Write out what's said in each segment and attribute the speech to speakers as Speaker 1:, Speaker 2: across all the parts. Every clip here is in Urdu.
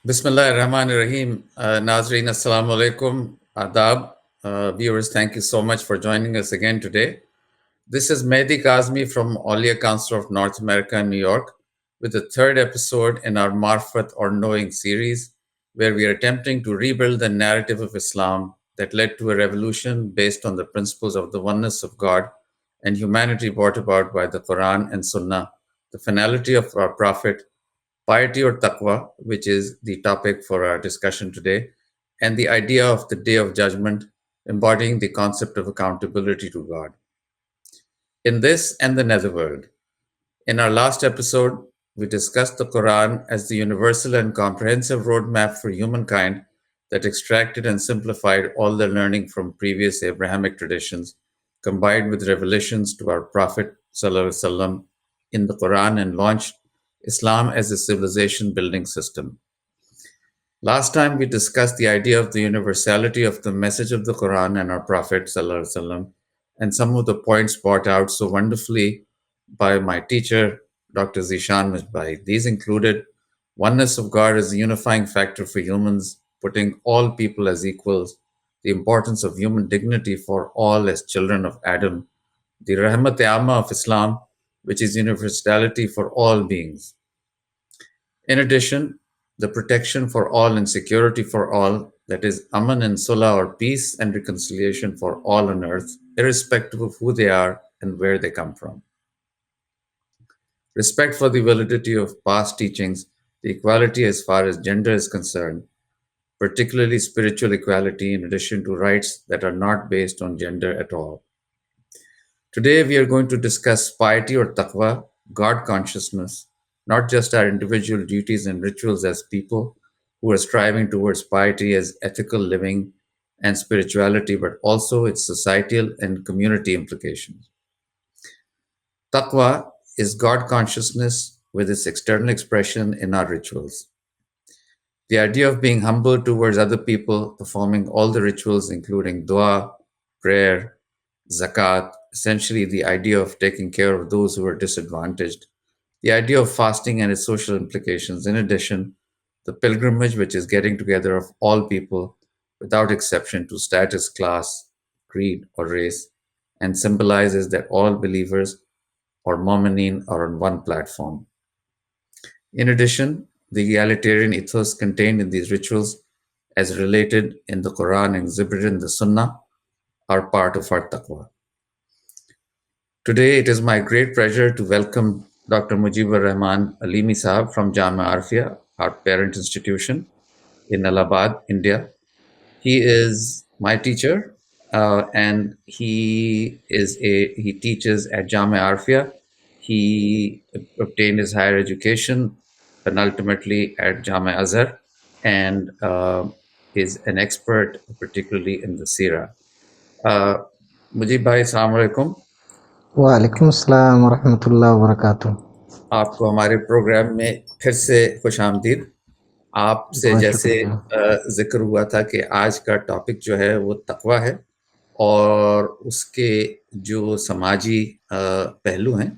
Speaker 1: Bismillah ar-Rahman ar-Rahim. Nazreen, Assalamu alaikum. Adab. Viewers, thank you so much for joining us again today. This is Mehdi Kazmi from Aulia Council of North America in New York with the third episode in our Marfat or Knowing series, where we are attempting to rebuild the narrative of Islam that led to a revolution based on the principles of the oneness of God and humanity brought about by the Quran and Sunnah, the finality of our Prophet, piety or taqwa, which is the topic for our discussion today, and the idea of the day of judgment, embodying the concept of accountability to God. In this and the netherworld, in our last episode, we discussed the Quran as the universal and comprehensive roadmap for humankind that extracted and simplified all the learning from previous Abrahamic traditions, combined with revelations to our Prophet ﷺ in the Quran, and launched Islam as a civilization building system. Last time we discussed the idea of the universality of the message of the Quran and our Prophet ﷺ, and some of the points brought out so wonderfully by my teacher, Dr. Zishan Misbai. These included oneness of God as a unifying factor for humans, putting all people as equals, the importance of human dignity for all as children of Adam, the Rahmat-e-Amma of Islam, which is universality for all beings. In addition, the protection for all and security for all, that is, Aman and Sulah or peace and reconciliation for all on earth, irrespective of who they are and where they come from. Respect for the validity of past teachings, the equality as far as gender is concerned, particularly spiritual equality, in addition to rights that are not based on gender at all. Today, we are going to discuss piety or taqwa, God consciousness, not just our individual duties and rituals as people who are striving towards piety as ethical living and spirituality, but also its societal and community implications. Taqwa is God consciousness with its external expression in our rituals. The idea of being humble towards other people, performing all the rituals, including dua, prayer, zakat, essentially the idea of taking care of those who are disadvantaged, the idea of fasting and its social implications, in addition, the pilgrimage, which is getting together of all people without exception to status, class, creed, or race, and symbolizes that all believers or Momineen are on one platform. In addition, the egalitarian ethos contained in these rituals, as related in the Quran and exhibited in the Sunnah, are part of our taqwa. Today, it is my great pleasure to welcome Dr. Mujibur Rahman Alimi Sahab from Jamia Arfia, our parent institution in Allahabad, India. He is my teacher, and he teaches at Jamia Arfia. He obtained his higher education and ultimately at Jamia Azhar, and is an expert, particularly in the Sirah. Mujib bhai, assalamu alaikum.
Speaker 2: وعلیکم السلام ورحمۃ اللہ وبرکاتہ.
Speaker 1: آپ کو ہمارے پروگرام میں پھر سے خوش آمدید. آپ سے
Speaker 2: بہت
Speaker 1: جیسے
Speaker 2: شکریہ.
Speaker 1: ذکر ہوا تھا کہ آج کا ٹاپک جو ہے وہ تقوی ہے اور اس کے جو سماجی پہلو ہیں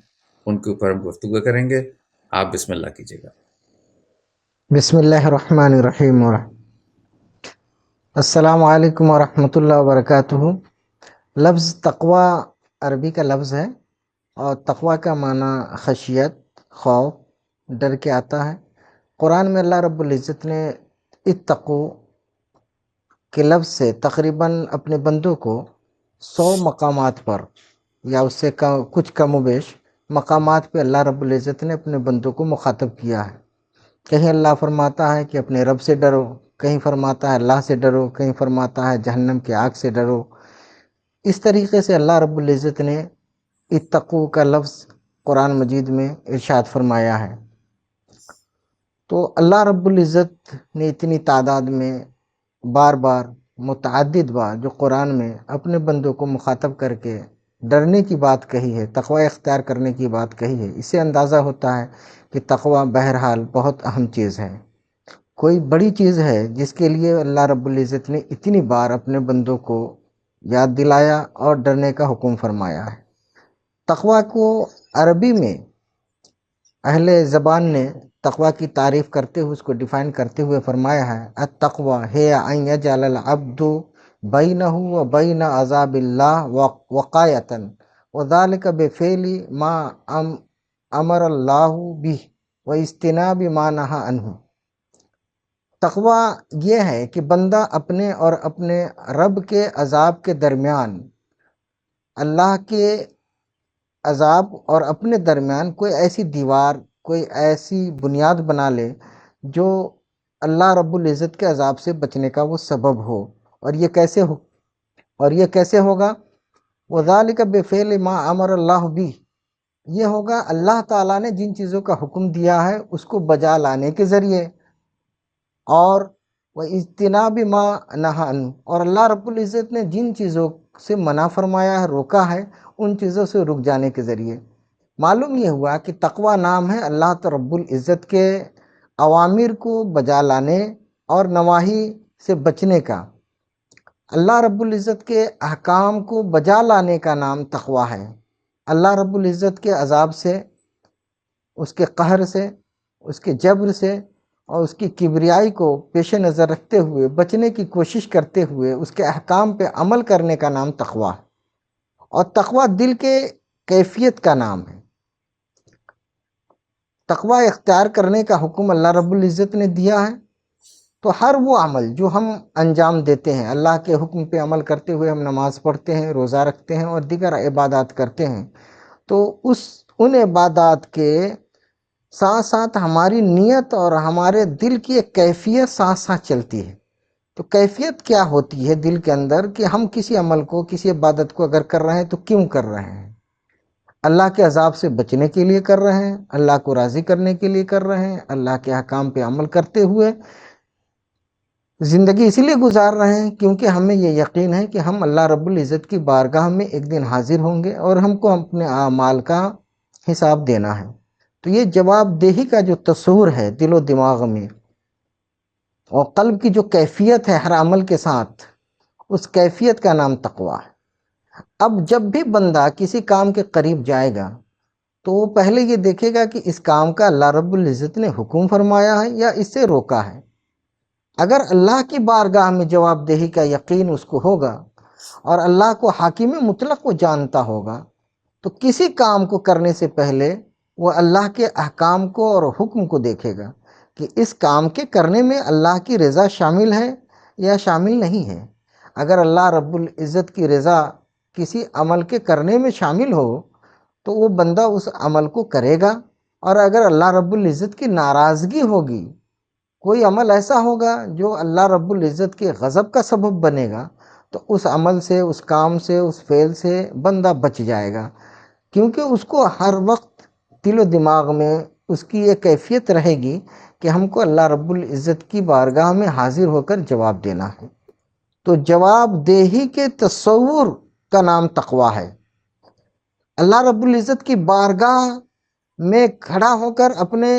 Speaker 1: ان کے اوپر ہم گفتگو کریں گے. آپ بسم اللہ کیجیے گا.
Speaker 2: بسم اللہ الرحمن الرحیم. السلام علیکم ورحمۃ اللہ وبرکاتہ. لفظ تقوی عربی کا لفظ ہے اور تقوی کا معنی خشیت، خوف، ڈر کے آتا ہے. قرآن میں اللہ رب العزت نے اتقو کے لفظ سے تقریباً اپنے بندوں کو 100 مقامات پر یا اس سے کچھ کم و بیش مقامات پہ اللہ رب العزت نے اپنے بندوں کو مخاطب کیا ہے. کہیں اللہ فرماتا ہے کہ اپنے رب سے ڈرو، کہیں فرماتا ہے اللہ سے ڈرو، کہیں فرماتا ہے جہنم کی آگ سے ڈرو. اس طریقے سے اللہ رب العزت نے اتقو کا لفظ قرآن مجید میں ارشاد فرمایا ہے. تو اللہ رب العزت نے اتنی تعداد میں بار بار متعدد بار جو قرآن میں اپنے بندوں کو مخاطب کر کے ڈرنے کی بات کہی ہے، تقوی اختیار کرنے کی بات کہی ہے، اس سے اندازہ ہوتا ہے کہ تقوی بہرحال بہت اہم چیز ہے. کوئی بڑی چیز ہے جس کے لیے اللہ رب العزت نے اتنی بار اپنے بندوں کو یاد دلایا اور ڈرنے کا حکم فرمایا ہے. تقوی کو عربی میں اہل زبان نے تقوی کی تعریف کرتے ہوئے اس کو ڈیفائن کرتے ہوئے فرمایا ہے التقوی ہے ان یجعل العبد بینہ و بین عذاب اللہ وقایتا وذالک بفعل ما امر اللہ بھی واجتناب ما نہی عنہ۔ تقوی یہ ہے کہ بندہ اپنے اور اپنے رب کے عذاب کے درمیان، اللہ کے عذاب اور اپنے درمیان کوئی ایسی دیوار، کوئی ایسی بنیاد بنا لے جو اللہ رب العزت کے عذاب سے بچنے کا وہ سبب ہو۔ اور یہ کیسے ہوگا؟ وَذَلِكَ بِفِعْلِ مَا أَمَرَ اللَّهُ بِهِ، یہ ہوگا اللہ تعالیٰ نے جن چیزوں کا حکم دیا ہے اس کو بجا لانے کے ذریعے، اور وَاجْتِنَابِ مَا نَهَى عَنْهُ، اور اللہ رب العزت نے جن چیزوں سے منع فرمایا ہے، روکا ہے، ان چیزوں سے رک جانے کے ذریعے۔ معلوم یہ ہوا کہ تقوی نام ہے اللہ رب العزت کے اوامر کو بجا لانے اور نواہی سے بچنے کا۔ اللہ رب العزت کے احکام کو بجا لانے کا نام تقوی ہے۔ اللہ رب العزت کے عذاب سے، اس کے قہر سے، اس کے جبر سے اور اس کی کبریائی کو پیش نظر رکھتے ہوئے بچنے کی کوشش کرتے ہوئے اس کے احکام پہ عمل کرنے کا نام تقوی ہے۔ اور تقوی دل کے کیفیت کا نام ہے۔ تقوی اختیار کرنے کا حکم اللہ رب العزت نے دیا ہے، تو ہر وہ عمل جو ہم انجام دیتے ہیں، اللہ کے حکم پہ عمل کرتے ہوئے ہم نماز پڑھتے ہیں، روزہ رکھتے ہیں اور دیگر عبادات کرتے ہیں، تو ان عبادات کے ساتھ ساتھ ہماری نیت اور ہمارے دل کی ایک کیفیت ساتھ ساتھ چلتی ہے۔ تو کیفیت کیا ہوتی ہے دل کے اندر کہ ہم کسی عمل کو، کسی عبادت کو اگر کر رہے ہیں تو کیوں کر رہے ہیں؟ اللہ کے عذاب سے بچنے کے لیے کر رہے ہیں، اللہ کو راضی کرنے کے لیے کر رہے ہیں، اللہ کے احکام پہ عمل کرتے ہوئے زندگی اسی لیے گزار رہے ہیں کیونکہ ہمیں یہ یقین ہے کہ ہم اللہ رب العزت کی بارگاہ میں ایک دن حاضر ہوں گے اور ہم کو اپنے اعمال کا حساب دینا ہے۔ تو یہ جواب دہی کا جو تصور ہے دل و دماغ میں اور قلب کی جو کیفیت ہے ہر عمل کے ساتھ، اس کیفیت کا نام تقوی ہے۔ اب جب بھی بندہ کسی کام کے قریب جائے گا تو وہ پہلے یہ دیکھے گا کہ اس کام کا اللہ رب العزت نے حکم فرمایا ہے یا اس سے روکا ہے۔ اگر اللہ کی بارگاہ میں جواب دہی کا یقین اس کو ہوگا اور اللہ کو حاکم مطلق کو جانتا ہوگا، تو کسی کام کو کرنے سے پہلے وہ اللہ کے احکام کو اور حکم کو دیکھے گا کہ اس کام کے کرنے میں اللہ کی رضا شامل ہے یا شامل نہیں ہے۔ اگر اللہ رب العزت کی رضا کسی عمل کے کرنے میں شامل ہو تو وہ بندہ اس عمل کو کرے گا، اور اگر اللہ رب العزت کی ناراضگی ہوگی، کوئی عمل ایسا ہوگا جو اللہ رب العزت کے غضب کا سبب بنے گا، تو اس عمل سے، اس کام سے، اس فعل سے بندہ بچ جائے گا، کیونکہ اس کو ہر وقت دل و دماغ میں اس کی یہ کیفیت رہے گی کہ ہم کو اللہ رب العزت کی بارگاہ میں حاضر ہو کر جواب دینا ہے۔ تو جواب دہی کے تصور کا نام تقوی ہے۔ اللہ رب العزت کی بارگاہ میں کھڑا ہو کر اپنے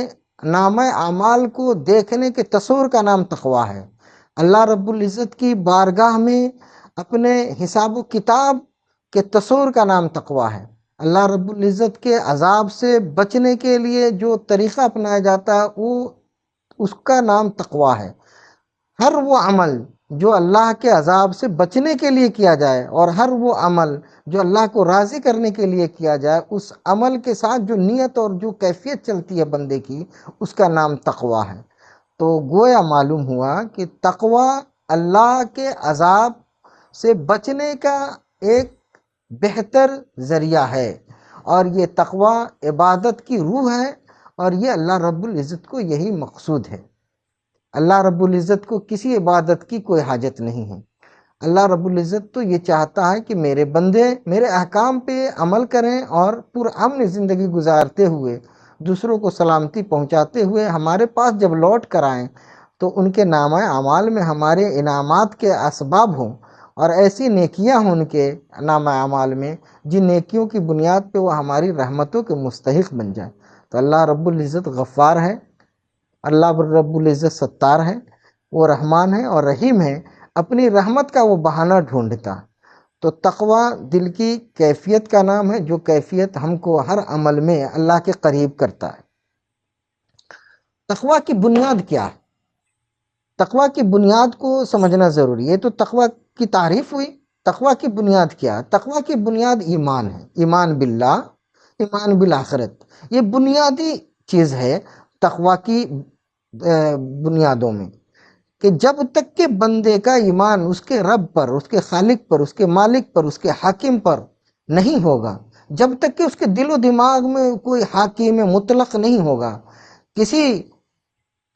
Speaker 2: نامہ اعمال کو دیکھنے کے تصور کا نام تقوی ہے۔ اللہ رب العزت کی بارگاہ میں اپنے حساب و کتاب کے تصور کا نام تقوی ہے۔ اللہ رب العزت کے عذاب سے بچنے کے لیے جو طریقہ اپنایا جاتا ہے وہ اس کا نام تقوی ہے۔ ہر وہ عمل جو اللہ کے عذاب سے بچنے کے لیے کیا جائے اور ہر وہ عمل جو اللہ کو راضی کرنے کے لیے کیا جائے، اس عمل کے ساتھ جو نیت اور جو کیفیت چلتی ہے بندے کی، اس کا نام تقوی ہے۔ تو گویا معلوم ہوا کہ تقوی اللہ کے عذاب سے بچنے کا ایک بہتر ذریعہ ہے، اور یہ تقوی عبادت کی روح ہے، اور یہ اللہ رب العزت کو یہی مقصود ہے۔ اللہ رب العزت کو کسی عبادت کی کوئی حاجت نہیں ہے۔ اللہ رب العزت تو یہ چاہتا ہے کہ میرے بندے میرے احکام پہ عمل کریں اور پرامن زندگی گزارتے ہوئے، دوسروں کو سلامتی پہنچاتے ہوئے ہمارے پاس جب لوٹ کر آئیں تو ان کے نامہ اعمال میں ہمارے انعامات کے اسباب ہوں، اور ایسی نیکیاں ہوں ان کے نامہ اعمال میں جن نیکیوں کی بنیاد پہ وہ ہماری رحمتوں کے مستحق بن جائیں۔ تو اللہ رب العزت غفار ہے، اللہ رب العزت ستار ہے، وہ رحمان ہے اور رحیم ہے، اپنی رحمت کا وہ بہانہ ڈھونڈتا۔ تو تقوی دل کی کیفیت کا نام ہے، جو کیفیت ہم کو ہر عمل میں اللہ کے قریب کرتا ہے۔ تقوی کی بنیاد کیا ہے؟ تقوی کی بنیاد کو سمجھنا ضروری ہے۔ تو تقوی کی تعریف ہوئی، تقوی کی بنیاد کیا ہے؟ تقوی کی بنیاد ایمان ہے، ایمان باللہ، ایمان بالآخرت، یہ بنیادی چیز ہے تقوی کی بنیادوں میں، کہ جب تک کہ بندے کا ایمان اس کے رب پر، اس کے خالق پر، اس کے مالک پر، اس کے حاکم پر نہیں ہوگا، جب تک کہ اس کے دل و دماغ میں کوئی حاکم مطلق نہیں ہوگا، کسی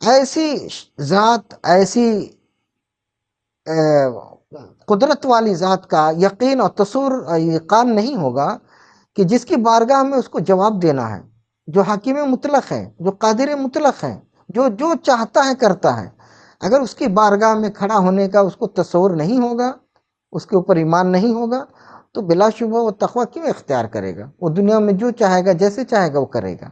Speaker 2: ایسی ذات، ایسی قدرت والی ذات کا یقین اور تصور ایقان نہیں ہوگا کہ جس کی بارگاہ میں اس کو جواب دینا ہے، جو حاکم مطلق ہے، جو قادر مطلق ہے، جو چاہتا ہے کرتا ہے، اگر اس کی بارگاہ میں کھڑا ہونے کا اس کو تصور نہیں ہوگا، اس کے اوپر ایمان نہیں ہوگا، تو بلا شبہ وہ تقوی کیوں اختیار کرے گا؟ وہ دنیا میں جو چاہے گا، جیسے چاہے گا وہ کرے گا۔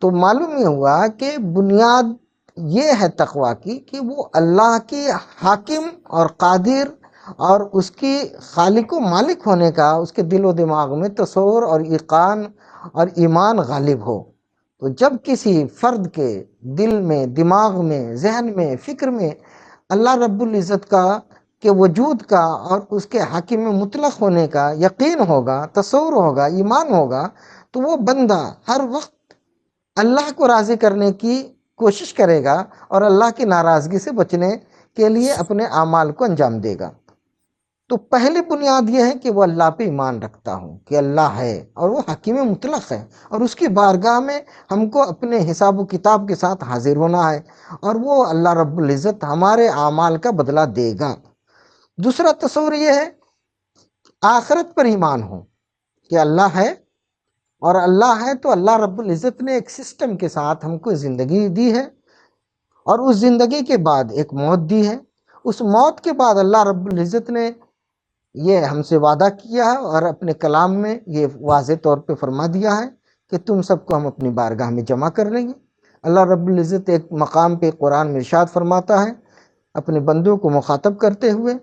Speaker 2: تو معلوم یہ ہوا کہ بنیاد یہ ہے تقوی کی کہ وہ اللہ کی حاکم اور قادر اور اس کی خالق و مالک ہونے کا اس کے دل و دماغ میں تصور اور ایقان اور ایمان غالب ہو۔ تو جب کسی فرد کے دل میں، دماغ میں، ذہن میں، فکر میں اللہ رب العزت کا کے وجود کا اور اس کے حاکم مطلق ہونے کا یقین ہوگا، تصور ہوگا، ایمان ہوگا، تو وہ بندہ ہر وقت اللہ کو راضی کرنے کی کوشش کرے گا اور اللہ کی ناراضگی سے بچنے کے لیے اپنے اعمال کو انجام دے گا۔ تو پہلی بنیاد یہ ہے کہ وہ اللہ پہ ایمان رکھتا ہوں کہ اللہ ہے اور وہ حکیم مطلق ہے، اور اس کی بارگاہ میں ہم کو اپنے حساب و کتاب کے ساتھ حاضر ہونا ہے، اور وہ اللہ رب العزت ہمارے اعمال کا بدلہ دے گا۔ دوسرا تصور یہ ہے آخرت پر ایمان ہو کہ اللہ ہے، اور اللہ ہے تو اللہ رب العزت نے ایک سسٹم کے ساتھ ہم کو زندگی دی ہے، اور اس زندگی کے بعد ایک موت دی ہے۔ اس موت کے بعد اللہ رب العزت نے یہ ہم سے وعدہ کیا ہے اور اپنے کلام میں یہ واضح طور پہ فرما دیا ہے کہ تم سب کو ہم اپنی بارگاہ میں جمع کر لیں گے۔ اللہ رب العزت ایک مقام پہ قرآن میں ارشاد فرماتا ہے اپنے بندوں کو مخاطب کرتے ہوئے،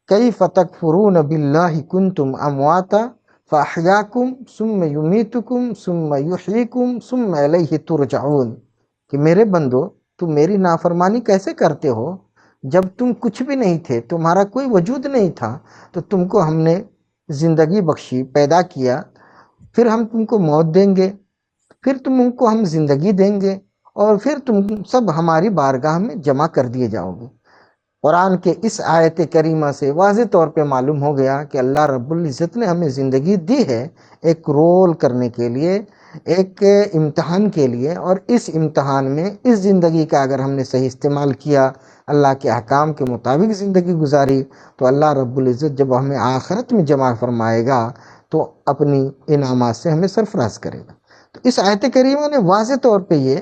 Speaker 2: کیف تکفرون باللہ کنتم امواتا فاحیاکم ثم یمیتکم ثم یحییکم ثم الیہ ترجعون، کہ میرے بندو تم میری نافرمانی کیسے کرتے ہو؟ جب تم کچھ بھی نہیں تھے، تمہارا کوئی وجود نہیں تھا، تو تم کو ہم نے زندگی بخشی، پیدا کیا، پھر ہم تم کو موت دیں گے، پھر تم کو ہم زندگی دیں گے، اور پھر تم سب ہماری بارگاہ میں جمع کر دیے جاؤ گے۔ قرآن کے اس آیت کریمہ سے واضح طور پہ معلوم ہو گیا کہ اللہ رب العزت نے ہمیں زندگی دی ہے ایک رول کرنے کے لیے، ایک امتحان کے لیے، اور اس امتحان میں اس زندگی کا اگر ہم نے صحیح استعمال کیا، اللہ کے احکام کے مطابق زندگی گزاری، تو اللہ رب العزت جب ہمیں آخرت میں جمع فرمائے گا تو اپنی انعامات سے ہمیں سرفراز کرے گا۔ تو اس آیت کریمہ نے واضح طور پہ یہ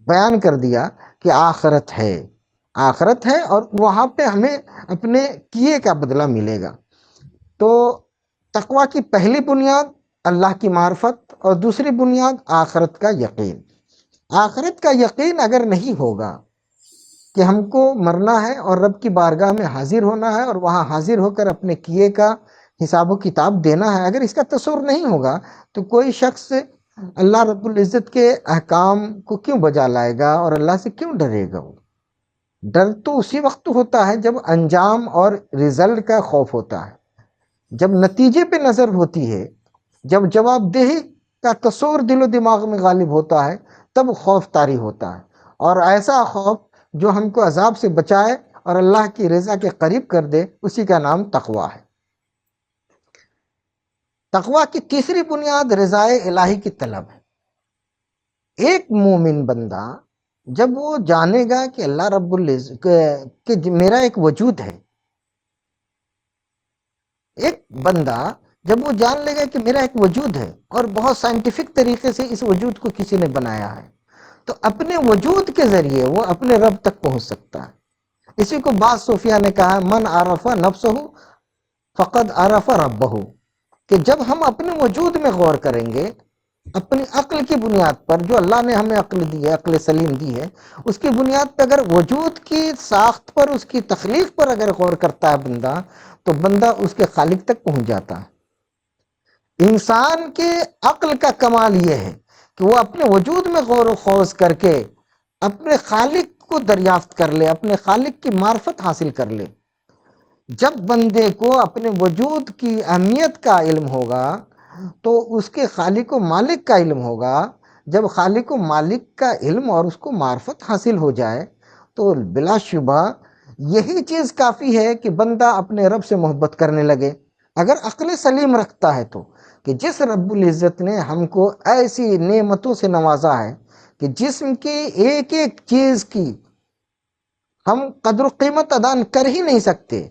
Speaker 2: بیان کر دیا کہ آخرت ہے، آخرت ہے، اور وہاں پہ ہمیں اپنے کیے کا بدلہ ملے گا۔ تو تقوی کی پہلی بنیاد اللہ کی معرفت، اور دوسری بنیاد آخرت کا یقین۔ آخرت کا یقین اگر نہیں ہوگا کہ ہم کو مرنا ہے اور رب کی بارگاہ میں حاضر ہونا ہے اور وہاں حاضر ہو کر اپنے کیے کا حساب و کتاب دینا ہے، اگر اس کا تصور نہیں ہوگا تو کوئی شخص اللہ رب العزت کے احکام کو کیوں بجا لائے گا اور اللہ سے کیوں ڈرے گا؟ وہ ڈر تو اسی وقت ہوتا ہے جب انجام اور رزلٹ کا خوف ہوتا ہے، جب نتیجے پہ نظر ہوتی ہے، جب جواب دہی کا تصور دل و دماغ میں غالب ہوتا ہے، تب خوف طاری ہوتا ہے، اور ایسا خوف جو ہم کو عذاب سے بچائے اور اللہ کی رضا کے قریب کر دے، اسی کا نام تقوی ہے۔ تقوی کی تیسری بنیاد رضائے الہی کی طلب ہے۔ ایک مومن بندہ جب وہ جانے گا کہ اللہ رب العزت کہ میرا ایک وجود ہے، ایک بندہ جب وہ جان لے گا کہ میرا ایک وجود ہے اور بہت سائنٹیفک طریقے سے اس وجود کو کسی نے بنایا ہے، تو اپنے وجود کے ذریعے وہ اپنے رب تک پہنچ سکتا ہے۔ اسی کو بعض صوفیہ نے کہا من عرف نفسہ فقد عرف ربہ، کہ جب ہم اپنے وجود میں غور کریں گے، اپنی عقل کی بنیاد پر، جو اللہ نے ہمیں عقل دی ہے، عقل سلیم دی ہے، اس کی بنیاد پر اگر وجود کی ساخت پر، اس کی تخلیق پر اگر غور کرتا ہے بندہ، تو بندہ اس کے خالق تک پہنچ جاتا ہے۔ انسان کے عقل کا کمال یہ ہے کہ وہ اپنے وجود میں غور و خوض کر کے اپنے خالق کو دریافت کر لے، اپنے خالق کی معرفت حاصل کر لے۔ جب بندے کو اپنے وجود کی اہمیت کا علم ہوگا تو اس کے خالق و مالک کا علم ہوگا۔ جب خالق و مالک کا علم اور اس کو معرفت حاصل ہو جائے تو بلا شبہ یہی چیز کافی ہے کہ بندہ اپنے رب سے محبت کرنے لگے، اگر عقل سلیم رکھتا ہے تو، کہ جس رب العزت نے ہم کو ایسی نعمتوں سے نوازا ہے کہ جسم کی ایک ایک چیز کی ہم قدر و قیمت ادا کر ہی نہیں سکتے،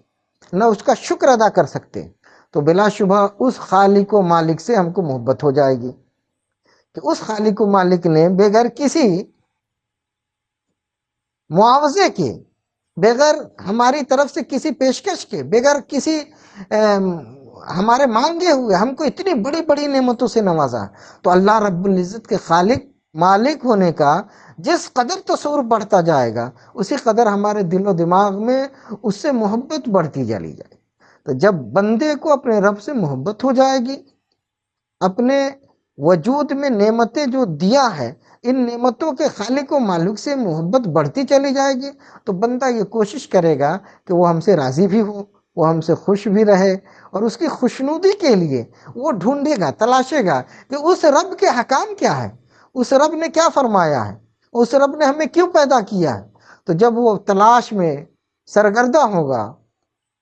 Speaker 2: نہ اس کا شکر ادا کر سکتے، تو بلا شبہ اس خالق و مالک سے ہم کو محبت ہو جائے گی کہ اس خالق و مالک نے بغیر کسی معاوضے کے، بغیر ہماری طرف سے کسی پیشکش کے، بغیر کسی ہمارے مانگے ہوئے ہم کو اتنی بڑی بڑی نعمتوں سے نوازا ہے۔ تو اللہ رب العزت کے خالق مالک ہونے کا جس قدر تصور بڑھتا جائے گا اسی قدر ہمارے دل و دماغ میں اس سے محبت بڑھتی چلی جائے گی۔ تو جب بندے کو اپنے رب سے محبت ہو جائے گی، اپنے وجود میں نعمتیں جو دیا ہے ان نعمتوں کے خالق و مالک سے محبت بڑھتی چلی جائے گی، تو بندہ یہ کوشش کرے گا کہ وہ ہم سے راضی بھی ہو، وہ ہم سے خوش بھی رہے، اور اس کی خوشنودی کے لیے وہ ڈھونڈے گا، تلاشے گا کہ اس رب کے حکام کیا ہے، اس رب نے کیا فرمایا ہے، اس رب نے ہمیں کیوں پیدا کیا ہے۔ تو جب وہ تلاش میں سرگردہ ہوگا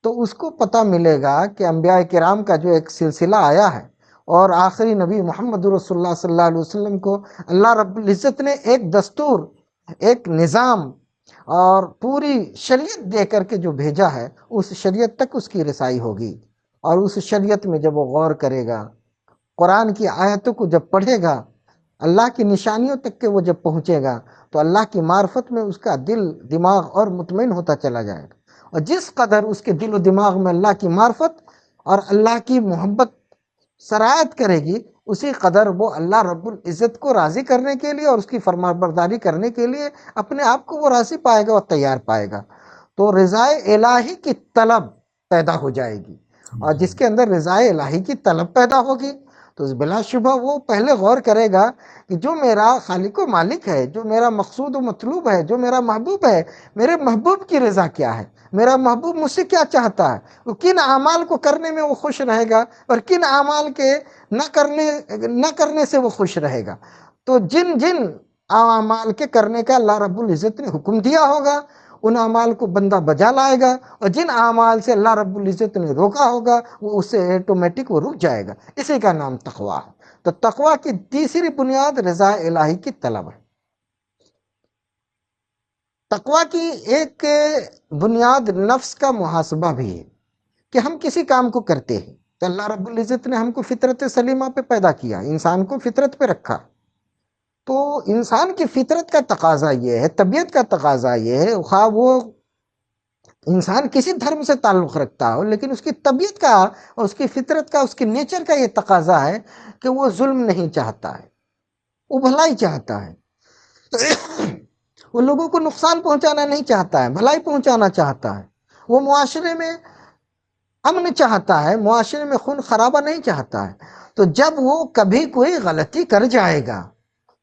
Speaker 2: تو اس کو پتہ ملے گا کہ انبیاء کرام کا جو ایک سلسلہ آیا ہے اور آخری نبی محمد رسول اللہ صلی اللہ علیہ وسلم کو اللہ رب العزت نے ایک دستور، ایک نظام اور پوری شریعت دے کر کے جو بھیجا ہے، اس شریعت تک اس کی رسائی ہوگی، اور اس شریعت میں جب وہ غور کرے گا، قرآن کی آیتوں کو جب پڑھے گا، اللہ کی نشانیوں تک کے وہ جب پہنچے گا تو اللہ کی معرفت میں اس کا دل دماغ اور مطمئن ہوتا چلا جائے گا، اور جس قدر اس کے دل و دماغ میں اللہ کی معرفت اور اللہ کی محبت سرایت کرے گی، اسی قدر وہ اللہ رب العزت کو راضی کرنے کے لیے اور اس کی فرما برداری کرنے کے لیے اپنے آپ کو وہ راضی پائے گا اور تیار پائے گا۔ تو رضائے الہی کی طلب پیدا ہو جائے گی، اور جس کے اندر رضائے الہی کی طلب پیدا ہوگی تو بلا شبہ وہ پہلے غور کرے گا کہ جو میرا خالق و مالک ہے، جو میرا مقصود و مطلوب ہے، جو میرا محبوب ہے، میرے محبوب کی رضا کیا ہے، میرا محبوب مجھ سے کیا چاہتا ہے، وہ کن اعمال کو کرنے میں وہ خوش رہے گا اور کن اعمال کے نہ کرنے سے وہ خوش رہے گا۔ تو جن جن اعمال کے کرنے کا اللہ رب العزت نے حکم دیا ہوگا ان اعمال کو بندہ بجا لائے گا، اور جن اعمال سے اللہ رب العزت نے روکا ہوگا وہ اس سے ایٹومیٹک وہ رک جائے گا۔ اسی کا نام تقویٰ ہے۔ تو تقویٰ کی تیسری بنیاد رضا الہی کی طلب ہے۔ تقویٰ کی ایک بنیاد نفس کا محاسبہ بھی ہے کہ ہم کسی کام کو کرتے ہیں تو اللہ رب العزت نے ہم کو فطرت سلیمہ پہ پیدا کیا، انسان کو فطرت پہ رکھا، تو انسان کی فطرت کا تقاضا یہ ہے، طبیعت کا تقاضا یہ ہے، خواہ وہ انسان کسی دھرم سے تعلق رکھتا ہو، لیکن اس کی طبیعت کا اور اس کی فطرت کا، اس کی نیچر کا یہ تقاضا ہے کہ وہ ظلم نہیں چاہتا ہے، وہ بھلائی چاہتا ہے، وہ لوگوں کو نقصان پہنچانا نہیں چاہتا ہے، بھلائی پہنچانا چاہتا ہے، وہ معاشرے میں امن چاہتا ہے، معاشرے میں خون خرابہ نہیں چاہتا ہے۔ تو جب وہ کبھی کوئی غلطی کر جائے گا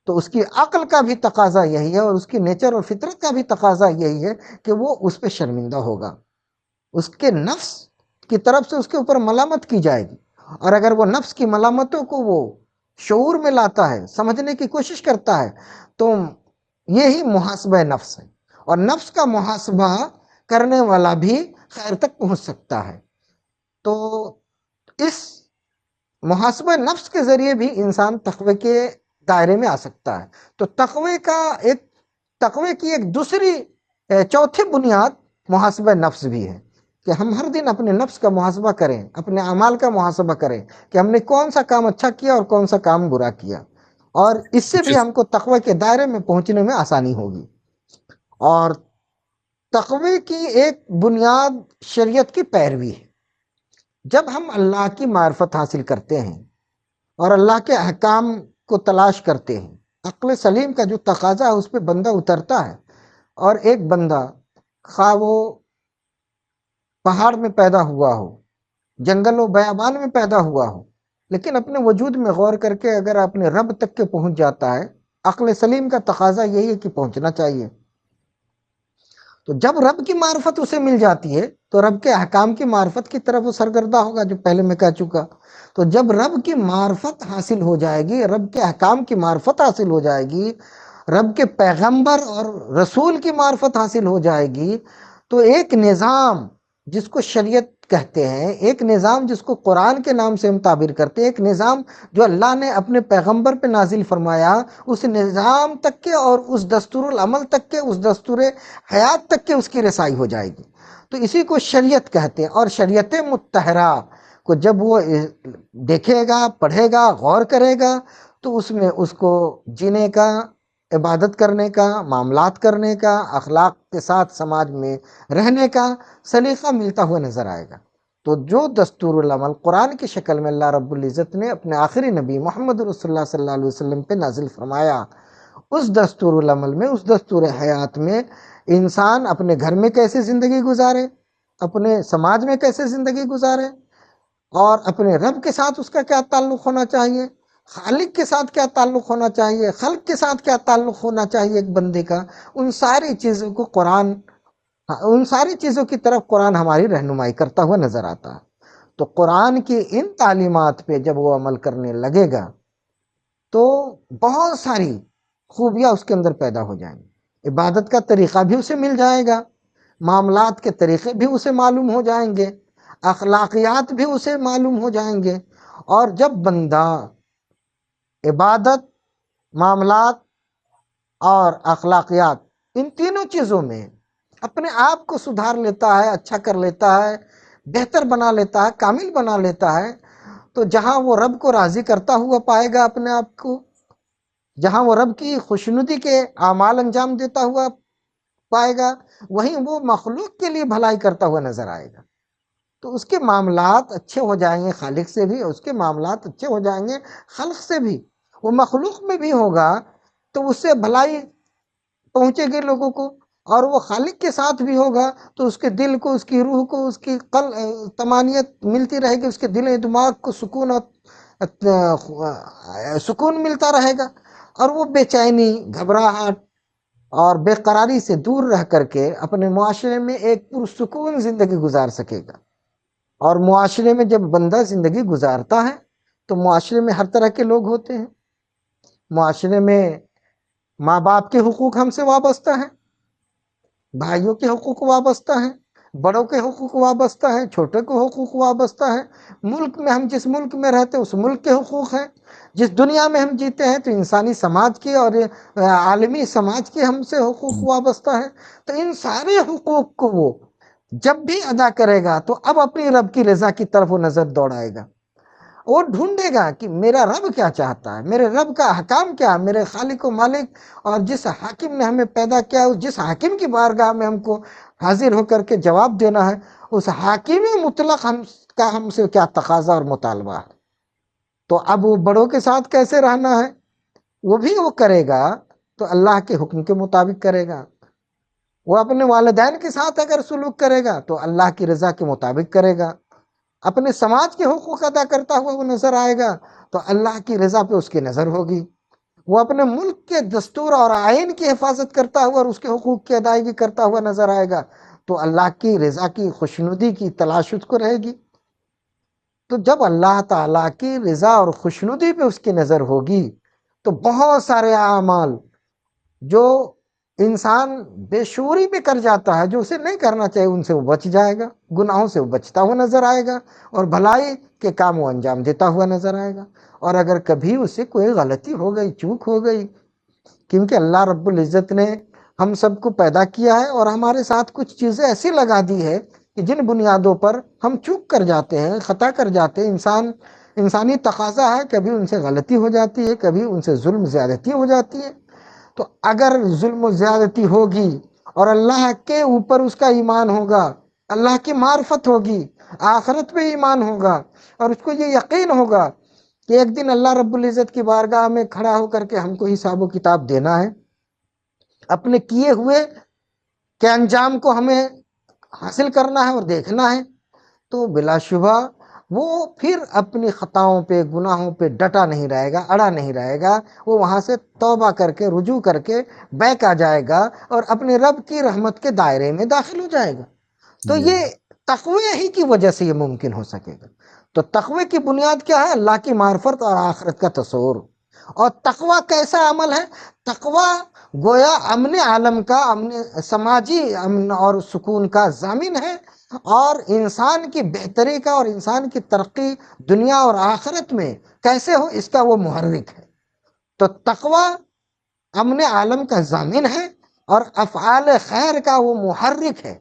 Speaker 2: تو اس کی عقل کا بھی تقاضا یہی ہے اور اس کی نیچر اور فطرت کا بھی تقاضا یہی ہے کہ وہ اس پہ شرمندہ ہوگا، اس کے نفس کی طرف سے اس کے اوپر ملامت کی جائے گی، اور اگر وہ نفس کی ملامتوں کو وہ شعور میں لاتا ہے، سمجھنے کی کوشش کرتا ہے، تو یہی محاسبہ نفس ہے، اور نفس کا محاسبہ کرنے والا بھی خیر تک پہنچ سکتا ہے۔ تو اس محاسبہ نفس کے ذریعے بھی انسان تقوی کے دائرے میں آ سکتا ہے۔ تو تقوی کی ایک دوسری چوتھی بنیاد محاسبہ نفس بھی ہے کہ ہم ہر دن اپنے نفس کا محاسبہ کریں، اپنے اعمال کا محاسبہ کریں کہ ہم نے کون سا کام اچھا کیا اور کون سا کام برا کیا، اور اس سے بھی ہم کو تقوی کے دائرے میں پہنچنے میں آسانی ہوگی۔ اور تقوی کی ایک بنیاد شریعت کی پیروی ہے۔ جب ہم اللہ کی معرفت حاصل کرتے ہیں اور اللہ کے احکام کو تلاش کرتے ہیں، عقل سلیم کا جو تقاضا ہے اس پہ بندہ اترتا ہے، اور ایک بندہ خواہ وہ پہاڑ میں پیدا ہوا ہو، جنگل و بیابان میں پیدا ہوا ہو، لیکن اپنے وجود میں غور کر کے اگر اپنے رب تک کے پہنچ جاتا ہے عقل سلیم کا تقاضا یہی ہے کہ پہنچنا چاہیے۔ تو جب رب کی معرفت اسے مل جاتی ہے تو رب کے احکام کی معرفت کی طرف وہ سرگردہ ہوگا، جو پہلے میں کہہ چکا۔ تو جب رب کی معرفت حاصل ہو جائے گی، رب کے احکام کی معرفت حاصل ہو جائے گی، رب کے پیغمبر اور رسول کی معرفت حاصل ہو جائے گی، تو ایک نظام جس کو شریعت کہتے ہیں، ایک نظام جس کو قرآن کے نام سے ہم تعبیر کرتے ہیں، ایک نظام جو اللہ نے اپنے پیغمبر پہ نازل فرمایا، اس نظام تک کے اور اس دستور العمل تک کے، اس دستور حیات تک کے اس کی رسائی ہو جائے گی۔ تو اسی کو شریعت کہتے ہیں۔ اور شریعت مطہرہ کو جب وہ دیکھے گا، پڑھے گا، غور کرے گا، تو اس میں اس کو جینے کا، عبادت کرنے کا، معاملات کرنے کا، اخلاق کے ساتھ سماج میں رہنے کا سلیقہ ملتا ہوا نظر آئے گا۔ تو جو دستور العمل قرآن کی شکل میں اللہ رب العزت نے اپنے آخری نبی محمد رسول اللہ صلی اللہ علیہ وسلم پہ نازل فرمایا، اس دستور العمل میں، اس دستور حیات میں انسان اپنے گھر میں کیسے زندگی گزارے، اپنے سماج میں کیسے زندگی گزارے، اور اپنے رب کے ساتھ اس کا کیا تعلق ہونا چاہیے، خالق کے ساتھ کیا تعلق ہونا چاہیے، خلق کے ساتھ کیا تعلق ہونا چاہیے ایک بندے کا، ان ساری چیزوں کو قرآن، ان ساری چیزوں کی طرف قرآن ہماری رہنمائی کرتا ہوا نظر آتا ہے۔ تو قرآن کی ان تعلیمات پہ جب وہ عمل کرنے لگے گا تو بہت ساری خوبیاں اس کے اندر پیدا ہو جائیں گی۔ عبادت کا طریقہ بھی اسے مل جائے گا، معاملات کے طریقے بھی اسے معلوم ہو جائیں گے، اخلاقیات بھی اسے معلوم ہو جائیں گے۔ اور جب بندہ عبادت، معاملات اور اخلاقیات، ان تینوں چیزوں میں اپنے آپ کو سدھار لیتا ہے، اچھا کر لیتا ہے، بہتر بنا لیتا ہے، کامل بنا لیتا ہے، تو جہاں وہ رب کو راضی کرتا ہوا پائے گا اپنے آپ کو، جہاں وہ رب کی خوشنودی کے اعمال انجام دیتا ہوا پائے گا، وہیں وہ مخلوق کے لیے بھلائی کرتا ہوا نظر آئے گا۔ تو اس کے معاملات اچھے ہو جائیں گے خالق سے بھی، اس کے معاملات اچھے ہو جائیں گے خلق سے بھی۔ وہ مخلوق میں بھی ہوگا تو اس سے بھلائی پہنچے گی لوگوں کو، اور وہ خالق کے ساتھ بھی ہوگا تو اس کے دل کو، اس کی روح کو، اس کی طمانیت ملتی رہے گی، اس کے دل و دماغ کو سکون سکون ملتا رہے گا، اور وہ بے چینی، گھبراہٹ اور بے قراری سے دور رہ کر کے اپنے معاشرے میں ایک پرسکون زندگی گزار سکے گا۔ اور معاشرے میں جب بندہ زندگی گزارتا ہے تو معاشرے میں ہر طرح کے لوگ ہوتے ہیں۔ معاشرے میں ماں باپ کے حقوق ہم سے وابستہ ہیں، بھائیوں کے حقوق وابستہ ہیں، بڑوں کے حقوق وابستہ ہیں، چھوٹے کے حقوق وابستہ ہیں، ملک میں ہم جس ملک میں رہتے ہیں اس ملک کے حقوق ہیں، جس دنیا میں ہم جیتے ہیں تو انسانی سماج کے اور عالمی سماج کے ہم سے حقوق وابستہ ہیں۔ تو ان سارے حقوق کو وہ جب بھی ادا کرے گا تو اب اپنی رب کی رضا کی طرف وہ نظر دوڑائے گا، وہ ڈھونڈے گا کہ میرا رب کیا چاہتا ہے، میرے رب کا احکام کیا ہے، میرے خالق و مالک اور جس حاکم نے ہمیں پیدا کیا ہے، جس حاکم کی بارگاہ میں ہم کو حاضر ہو کر کے جواب دینا ہے، اس حاکم مطلق ہم سے کیا تقاضا اور مطالبہ ہے۔ تو اب وہ بڑوں کے ساتھ کیسے رہنا ہے وہ بھی وہ کرے گا تو اللہ کے حکم کے مطابق کرے گا۔ وہ اپنے والدین کے ساتھ اگر سلوک کرے گا تو اللہ کی رضا کے مطابق کرے گا، اپنے سماج کے حقوق ادا کرتا ہوا وہ نظر آئے گا تو اللہ کی رضا پہ اس کی نظر ہوگی۔ وہ اپنے ملک کے دستور اور آئین کی حفاظت کرتا ہوا اور اس کے حقوق کی ادائیگی کرتا ہوا نظر آئے گا تو اللہ کی رضا کی، خوشنودی کی تلاش اس کو رہے گی۔ تو جب اللہ تعالیٰ کی رضا اور خوشنودی پہ اس کی نظر ہوگی تو بہت سارے اعمال جو انسان بے شعوری پہ کر جاتا ہے، جو اسے نہیں کرنا چاہیے، ان سے وہ بچ جائے گا، گناہوں سے وہ بچتا ہوا نظر آئے گا، اور بھلائی کے کام وہ انجام دیتا ہوا نظر آئے گا۔ اور اگر کبھی اس سے کوئی غلطی ہو گئی، چوک ہو گئی، کیونکہ اللہ رب العزت نے ہم سب کو پیدا کیا ہے اور ہمارے ساتھ کچھ چیزیں ایسی لگا دی ہے کہ جن بنیادوں پر ہم چوک کر جاتے ہیں، خطا کر جاتے ہیں، انسانی تقاضا ہے، کبھی ان سے غلطی ہو جاتی ہے، کبھی ان سے ظلم زیادتی ہو جاتی ہے۔ تو اگر ظلم و زیادتی ہوگی اور اللہ کے اوپر اس کا ایمان ہوگا، اللہ کی معرفت ہوگی، آخرت پہ ایمان ہوگا، اور اس کو یہ یقین ہوگا کہ ایک دن اللہ رب العزت کی بارگاہ میں کھڑا ہو کر کے ہم کو حساب و کتاب دینا ہے، اپنے کیے ہوئے کے انجام کو ہمیں حاصل کرنا ہے اور دیکھنا ہے، تو بلا شبہ وہ پھر اپنی خطاؤں پہ گناہوں پہ ڈٹا نہیں رہے گا، اڑا نہیں رہے گا، وہ وہاں سے توبہ کر کے رجوع کر کے بیک آ جائے گا اور اپنے رب کی رحمت کے دائرے میں داخل ہو جائے گا۔ تو
Speaker 1: جی،
Speaker 2: یہ تقوی ہی کی وجہ سے یہ ممکن ہو سکے گا۔ تو تقوی کی بنیاد کیا ہے؟ اللہ کی معرفت اور آخرت کا تصور۔ اور تقوی کیسا عمل ہے؟ تقوی گویا امن عالم کا، امن سماجی امن اور سکون کا ضامن ہے، اور انسان کی بہتری کا اور انسان کی ترقی دنیا اور آخرت میں کیسے ہو اس کا وہ محرک ہے۔ تو تقوی امن عالم کا ضامن ہے اور افعال خیر کا وہ محرک ہے۔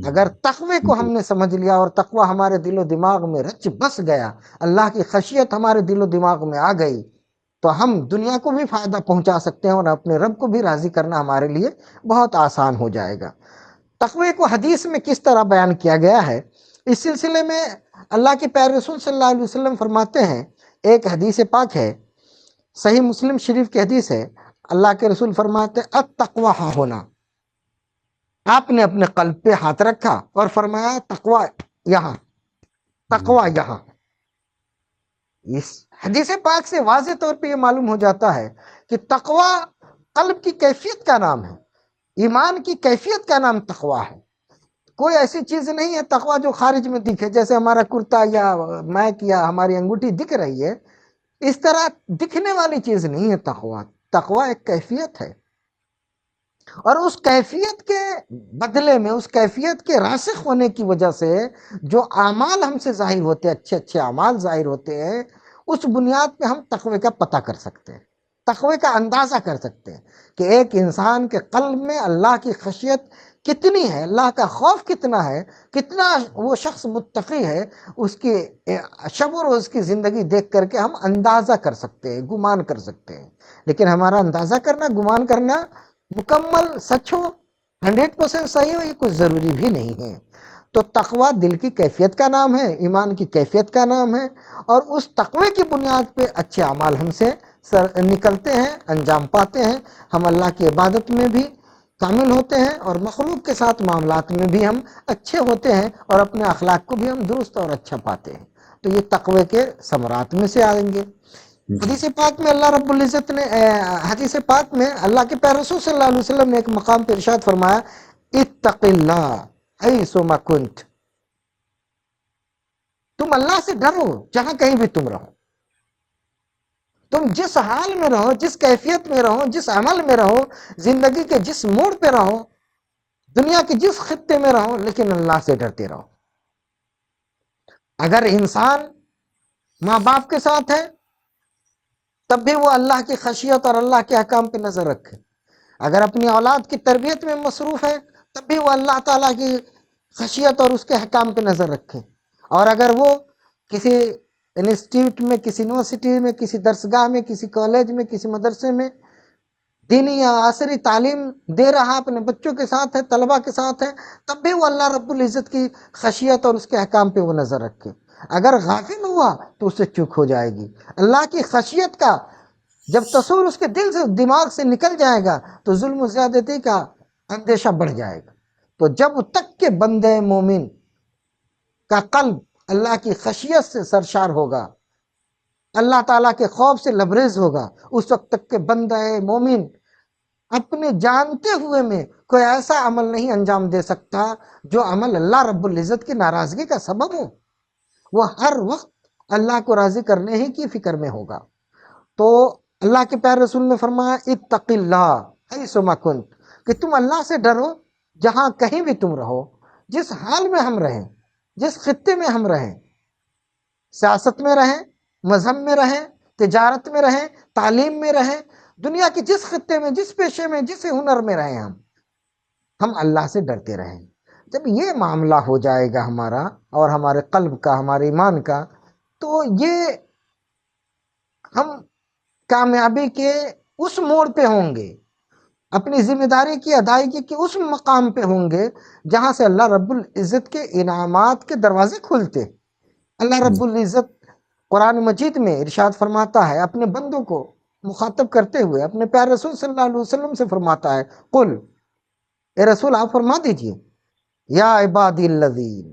Speaker 2: اگر تقوی کو ہم
Speaker 1: جی،
Speaker 2: نے سمجھ لیا اور تقوی ہمارے دل و دماغ میں رچ بس گیا، اللہ کی خشیت ہمارے دل و دماغ میں آ گئی، تو ہم دنیا کو بھی فائدہ پہنچا سکتے ہیں اور اپنے رب کو بھی راضی کرنا ہمارے لیے بہت آسان ہو جائے گا۔ تقوی کو حدیث میں کس طرح بیان کیا گیا ہے، اس سلسلے میں اللہ کے پیارے رسول صلی اللہ علیہ وسلم فرماتے ہیں، ایک حدیث پاک ہے، صحیح مسلم شریف کی حدیث ہے، اللہ کے رسول فرماتے ہیں التقوی ہا ہونا۔ آپ نے اپنے قلب پہ ہاتھ رکھا اور فرمایا تقوی یہاں، تقوی یہاں۔ اس حدیث پاک سے واضح طور پہ یہ معلوم ہو جاتا ہے کہ تقوی قلب کی کیفیت کا نام ہے، ایمان کی کیفیت کا نام تقوی ہے۔ کوئی ایسی چیز نہیں ہے تقوی جو خارج میں دکھے، جیسے ہمارا کرتا یا میک یا ہماری انگوٹھی دکھ رہی ہے، اس طرح دکھنے والی چیز نہیں ہے تقوی۔ تقوی ایک کیفیت ہے، اور اس کیفیت کے بدلے میں، اس کیفیت کے راسخ ہونے کی وجہ سے جو اعمال ہم سے ظاہر ہوتے ہیں، اچھے اچھے اعمال ظاہر ہوتے ہیں، اس بنیاد پہ ہم تقوی کا پتہ کر سکتے ہیں، تقوی کا اندازہ کر سکتے ہیں کہ ایک انسان کے قلب میں اللہ کی خشیت کتنی ہے، اللہ کا خوف کتنا ہے، کتنا وہ شخص متقی ہے، اس کی شب و روز کی زندگی دیکھ کر کے ہم اندازہ کر سکتے ہیں، گمان کر سکتے ہیں۔ لیکن ہمارا اندازہ کرنا، گمان کرنا مکمل سچ ہو، 100% صحیح ہو، یہ کچھ ضروری بھی نہیں ہے۔ تو تقوی دل کی کیفیت کا نام ہے، ایمان کی کیفیت کا نام ہے، اور اس تقوی کی بنیاد پہ اچھے اعمال ہم سے نکلتے ہیں، انجام پاتے ہیں، ہم اللہ کی عبادت میں بھی کامل ہوتے ہیں، اور مخلوق کے ساتھ معاملات میں بھی ہم اچھے ہوتے ہیں، اور اپنے اخلاق کو بھی ہم درست اور اچھا پاتے ہیں۔ تو یہ تقوی کے ثمرات میں سے آئیں گے۔
Speaker 1: جی،
Speaker 2: حدیث پاک میں اللہ رب العزت نے حدیث پاک میں اللہ کے پیارے رسول صلی اللہ علیہ وسلم نے ایک مقام پہ ارشاد فرمایا، اتق اللہ حیثما کنت، تم اللہ سے ڈرو جہاں کہیں بھی تم رہو، تم جس حال میں رہو، جس کیفیت میں رہو، جس عمل میں رہو، زندگی کے جس موڑ پہ رہو، دنیا کے جس خطے میں رہو، لیکن اللہ سے ڈرتے رہو۔ اگر انسان ماں باپ کے ساتھ ہے تب بھی وہ اللہ کی خشیت اور اللہ کے احکام پہ نظر رکھے، اگر اپنی اولاد کی تربیت میں مصروف ہے تب بھی وہ اللہ تعالیٰ کی خشیت اور اس کے احکام پہ نظر رکھے، اور اگر وہ کسی انسٹیٹیوٹ میں، کسی یونیورسٹی میں، کسی درسگاہ میں، کسی کالج میں، کسی مدرسے میں دینی یا عصری تعلیم دے رہا، اپنے بچوں کے ساتھ ہے، طلبہ کے ساتھ ہے، تب بھی وہ اللہ رب العزت کی خشیت اور اس کے احکام پہ وہ نظر رکھے۔ اگر غافل ہوا تو اس سے چوک ہو جائے گی۔ اللہ کی خشیت کا جب تصور اس کے دل سے، دماغ سے نکل جائے گا تو ظلم و زیادتی کا اندیشہ بڑھ جائے گا۔ تو جب تک کہ بندے مومن کا قلب اللہ کی خشیت سے سرشار ہوگا، اللہ تعالیٰ کے خوف سے لبریز ہوگا، اس وقت تک کہ بندہ مومن اپنے جانتے ہوئے میں کوئی ایسا عمل نہیں انجام دے سکتا جو عمل اللہ رب العزت کی ناراضگی کا سبب ہو۔ وہ ہر وقت اللہ کو راضی کرنے ہی کی فکر میں ہوگا۔ تو اللہ کے پیارے رسول نے فرمایا اتق اللہ حیثما کنت، کہ تم اللہ سے ڈرو جہاں کہیں بھی تم رہو، جس حال میں ہم رہیں، جس خطے میں ہم رہیں، سیاست میں رہیں، مذہب میں رہیں، تجارت میں رہیں، تعلیم میں رہیں، دنیا کے جس خطے میں، جس پیشے میں، جس ہنر میں رہیں، ہم اللہ سے ڈرتے رہیں۔ جب یہ معاملہ ہو جائے گا ہمارا اور ہمارے قلب کا، ہمارے ایمان کا، تو یہ ہم کامیابی کے اس موڑ پہ ہوں گے، اپنی ذمہ داری کی ادائیگی کے اس مقام پہ ہوں گے جہاں سے اللہ رب العزت کے انعامات کے دروازے کھلتے۔ اللہ رب العزت قرآن مجید میں ارشاد فرماتا ہے، اپنے بندوں کو مخاطب کرتے ہوئے اپنے پیارے رسول صلی اللہ علیہ وسلم سے فرماتا ہے، قل، اے رسول آپ فرما دیجئے، یا عبادی الذین،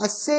Speaker 2: 80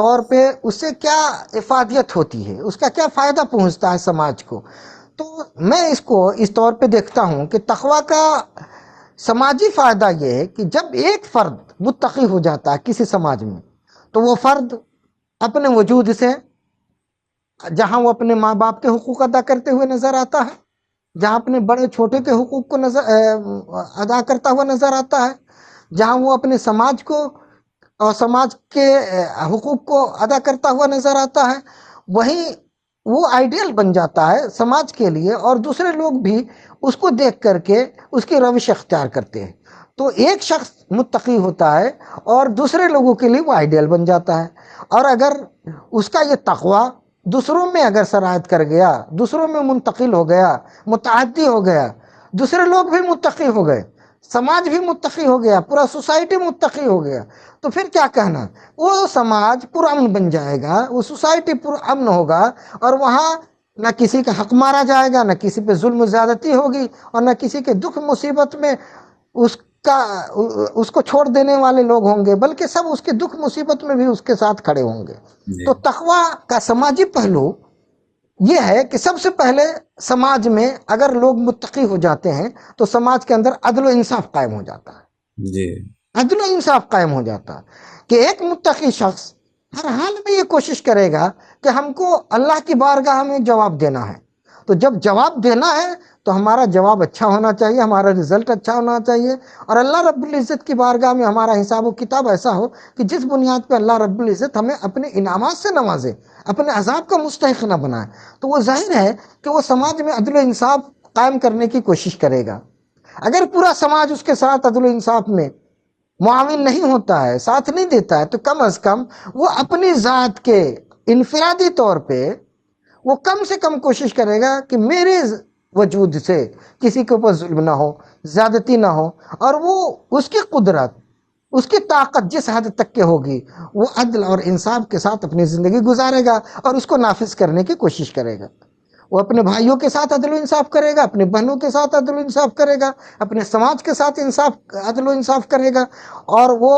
Speaker 2: طور پہ اس سے کیا افادیت ہوتی ہے، اس کا کیا فائدہ پہنچتا ہے سماج کو. تو میں اس کو اس طور پہ دیکھتا ہوں کہ تقوی کا سماجی فائدہ یہ ہے کہ جب ایک فرد متقی ہو جاتا ہے کسی سماج میں، تو وہ فرد اپنے وجود سے، جہاں وہ اپنے ماں باپ کے حقوق ادا کرتے ہوئے نظر آتا ہے، جہاں اپنے بڑے چھوٹے کے حقوق کو ادا کرتا ہوا نظر آتا ہے، جہاں وہ اپنے سماج کو اور سماج کے حقوق کو ادا کرتا ہوا نظر آتا ہے، وہیں وہ آئیڈیل بن جاتا ہے سماج کے لیے، اور دوسرے لوگ بھی اس کو دیکھ کر کے اس کی روش اختیار کرتے ہیں. تو ایک شخص متقی ہوتا ہے اور دوسرے لوگوں کے لیے وہ آئیڈیل بن جاتا ہے. اور اگر اس کا یہ تقوی دوسروں میں اگر سرایت کر گیا، دوسروں میں منتقل ہو گیا، متعدی ہو گیا، دوسرے لوگ بھی متقی ہو گئے، سماج بھی متقی ہو گیا، پورا سوسائٹی متقی ہو گیا، تو پھر کیا کہنا، وہ سماج پرامن بن جائے گا، وہ سوسائٹی پرامن ہوگا، اور وہاں نہ کسی کا حق مارا جائے گا، نہ کسی پہ ظلم و زیادتی ہوگی، اور نہ کسی کے دکھ مصیبت میں اس کا اس کو چھوڑ دینے والے لوگ ہوں گے، بلکہ سب اس کے دکھ مصیبت میں بھی اس کے ساتھ کھڑے ہوں گے.
Speaker 1: جی
Speaker 2: تو تقوی کا سماجی پہلو یہ ہے کہ سب سے پہلے سماج میں اگر لوگ متقی ہو جاتے ہیں تو سماج کے اندر عدل و انصاف قائم ہو جاتا ہے.
Speaker 1: جی
Speaker 2: عدل و انصاف قائم ہو جاتا ہے کہ ایک متقی شخص ہر حال میں یہ کوشش کرے گا کہ ہم کو اللہ کی بارگاہ میں جواب دینا ہے. تو جب جواب دینا ہے تو ہمارا جواب اچھا ہونا چاہیے، ہمارا رزلٹ اچھا ہونا چاہیے، اور اللہ رب العزت کی بارگاہ میں ہمارا حساب و کتاب ایسا ہو کہ جس بنیاد پہ اللہ رب العزت ہمیں اپنے انعامات سے نوازے، اپنے عذاب کا مستحق نہ بنائے. تو وہ ظاہر ہے کہ وہ سماج میں عدل و انصاف قائم کرنے کی کوشش کرے گا. اگر پورا سماج اس کے ساتھ عدل و انصاف میں معاون نہیں ہوتا ہے، ساتھ نہیں دیتا ہے، تو کم از کم وہ اپنی ذات کے انفرادی طور پہ وہ کم سے کم کوشش کرے گا کہ میرے وجود سے کسی کے اوپر ظلم نہ ہو، زیادتی نہ ہو، اور وہ اس کی قدرت، اس کی طاقت جس حد تک کے ہوگی وہ عدل اور انصاف کے ساتھ اپنی زندگی گزارے گا اور اس کو نافذ کرنے کی کوشش کرے گا. وہ اپنے بھائیوں کے ساتھ عدل و انصاف کرے گا، اپنے بہنوں کے ساتھ عدل و انصاف کرے گا، اپنے سماج کے ساتھ عدل و انصاف کرے گا. اور وہ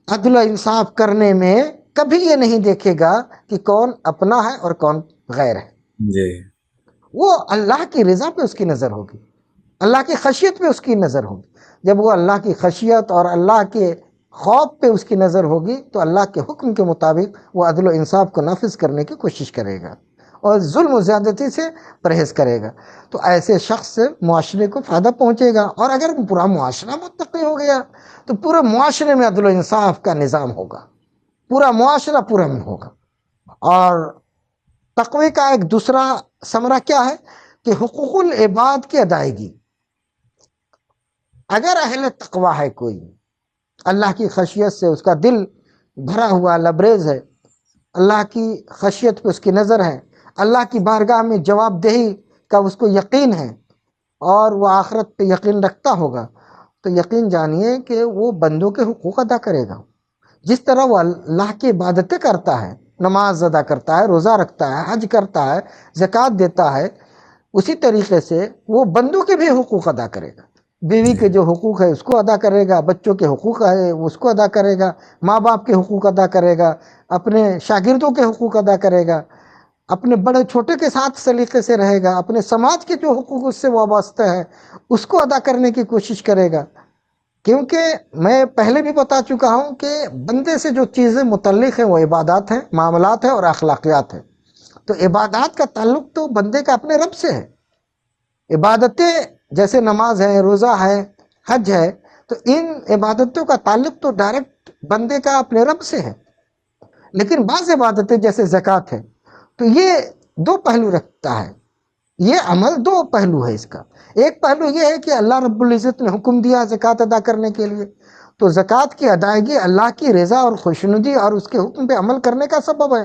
Speaker 2: عدل و انصاف کرنے میں کبھی یہ نہیں دیکھے گا کہ کون اپنا ہے اور کون غیر ہے.
Speaker 1: جی
Speaker 2: وہ اللہ کی رضا پہ اس کی نظر ہوگی، اللہ کی خشیت پہ اس کی نظر ہوگی. جب وہ اللہ کی خشیت اور اللہ کے خوف پہ اس کی نظر ہوگی تو اللہ کے حکم کے مطابق وہ عدل و انصاف کو نافذ کرنے کی کوشش کرے گا اور ظلم و زیادتی سے پرہیز کرے گا. تو ایسے شخص سے معاشرے کو فائدہ پہنچے گا. اور اگر پورا معاشرہ متقی ہو گیا تو پورے معاشرے میں عدل و انصاف کا نظام ہوگا، پورا معاشرہ پرامن ہوگا. اور تقوی کا ایک دوسرا ثمرہ کیا ہے کہ حقوق العباد کی ادائیگی. اگر اہل تقوی ہے کوئی، اللہ کی خشیت سے اس کا دل بھرا ہوا لبریز ہے، اللہ کی خشیت پہ اس کی نظر ہے، اللہ کی بارگاہ میں جواب دہی کا اس کو یقین ہے، اور وہ آخرت پہ یقین رکھتا ہوگا، تو یقین جانیے کہ وہ بندوں کے حقوق ادا کرے گا. جس طرح وہ اللہ کی عبادتیں کرتا ہے، نماز ادا کرتا ہے، روزہ رکھتا ہے، حج کرتا ہے، زکوٰۃ دیتا ہے، اسی طریقے سے وہ بندوں کے بھی حقوق ادا کرے گا. بیوی کے جو حقوق ہے اس کو ادا کرے گا، بچوں کے حقوق ہے اس کو ادا کرے گا، ماں باپ کے حقوق ادا کرے گا، اپنے شاگردوں کے حقوق ادا کرے گا، اپنے بڑے چھوٹے کے ساتھ سلیقے سے رہے گا، اپنے سماج کے جو حقوق اس سے وابستہ ہے اس کو ادا کرنے کی کوشش کرے گا. کیونکہ میں پہلے بھی بتا چکا ہوں کہ بندے سے جو چیزیں متعلق ہیں وہ عبادات ہیں، معاملات ہیں اور اخلاقیات ہیں. تو عبادات کا تعلق تو بندے کا اپنے رب سے ہے. عبادتیں جیسے نماز ہے، روزہ ہے، حج ہے، تو ان عبادتوں کا تعلق تو ڈائریکٹ بندے کا اپنے رب سے ہے. لیکن بعض عبادتیں جیسے زکوٰۃ ہے تو یہ دو پہلو رکھتا ہے. یہ عمل دو پہلو ہے اس کا. ایک پہلو یہ ہے کہ اللہ رب العزت نے حکم دیا زکوٰۃ ادا کرنے کے لیے، تو زکوٰۃ کی ادائیگی اللہ کی رضا اور خوشنودی اور اس کے حکم پہ عمل کرنے کا سبب ہے.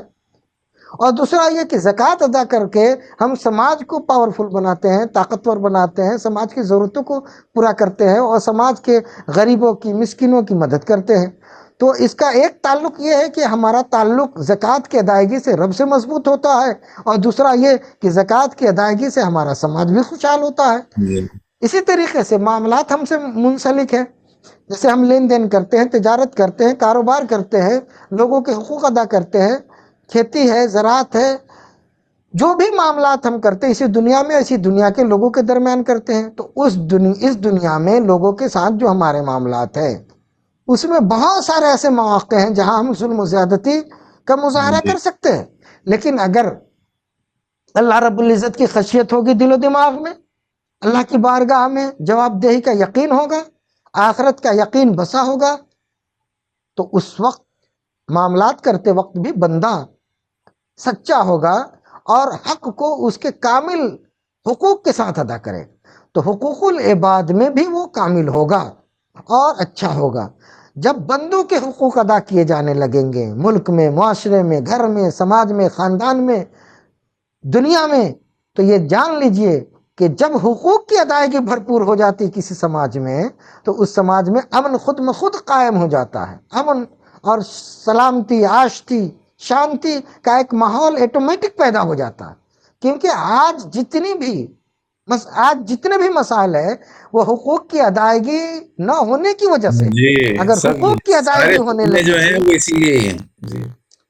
Speaker 2: اور دوسرا یہ کہ زکوٰۃ ادا کر کے ہم سماج کو پاورفل بناتے ہیں، طاقتور بناتے ہیں، سماج کی ضرورتوں کو پورا کرتے ہیں اور سماج کے غریبوں کی، مسکینوں کی مدد کرتے ہیں. تو اس کا ایک تعلق یہ ہے کہ ہمارا تعلق زکوٰۃ کی ادائیگی سے رب سے مضبوط ہوتا ہے، اور دوسرا یہ کہ زکوٰۃ کی ادائیگی سے ہمارا سماج بھی خوشحال ہوتا ہے.
Speaker 1: جی
Speaker 2: اسی طریقے سے معاملات ہم سے منسلک ہے. جیسے ہم لین دین کرتے ہیں، تجارت کرتے ہیں، کاروبار کرتے ہیں، لوگوں کے حقوق ادا کرتے ہیں، کھیتی ہے، زراعت ہے، جو بھی معاملات ہم کرتے ہیں اسی دنیا میں، اسی دنیا کے لوگوں کے درمیان کرتے ہیں. تو اس دنیا میں لوگوں کے ساتھ جو ہمارے معاملات ہیں اس میں بہت سارے ایسے مواقع ہیں جہاں ہم ظلم و زیادتی کا مظاہرہ
Speaker 1: جی
Speaker 2: کر سکتے ہیں. لیکن اگر اللہ رب العزت کی خشیت ہوگی دل و دماغ میں، اللہ کی بارگاہ میں جواب دہی کا یقین ہوگا، آخرت کا یقین بسا ہوگا، تو اس وقت معاملات کرتے وقت بھی بندہ سچا ہوگا اور حق کو اس کے کامل حقوق کے ساتھ ادا کرے. تو حقوق العباد میں بھی وہ کامل ہوگا اور اچھا ہوگا. جب بندوں کے حقوق ادا کیے جانے لگیں گے ملک میں، معاشرے میں، گھر میں، سماج میں، خاندان میں، دنیا میں، تو یہ جان لیجئے کہ جب حقوق کی ادائیگی بھرپور ہو جاتی کسی سماج میں تو اس سماج میں امن خود بخود قائم ہو جاتا ہے. امن اور سلامتی، آشتی، شانتی کا ایک ماحول ایٹومیٹک پیدا ہو جاتا ہے. کیونکہ آج جتنے بھی مسائل ہیں وہ حقوق کی ادائیگی نہ ہونے کی وجہ سے.
Speaker 1: جی،
Speaker 2: اگر
Speaker 1: سب
Speaker 2: حقوق کی
Speaker 1: سارے
Speaker 2: ادائیگی ہونے
Speaker 1: فتنے جو
Speaker 2: لگے
Speaker 1: ہیں
Speaker 2: گی،
Speaker 1: وہ اسی لیے ہی ہیں. جی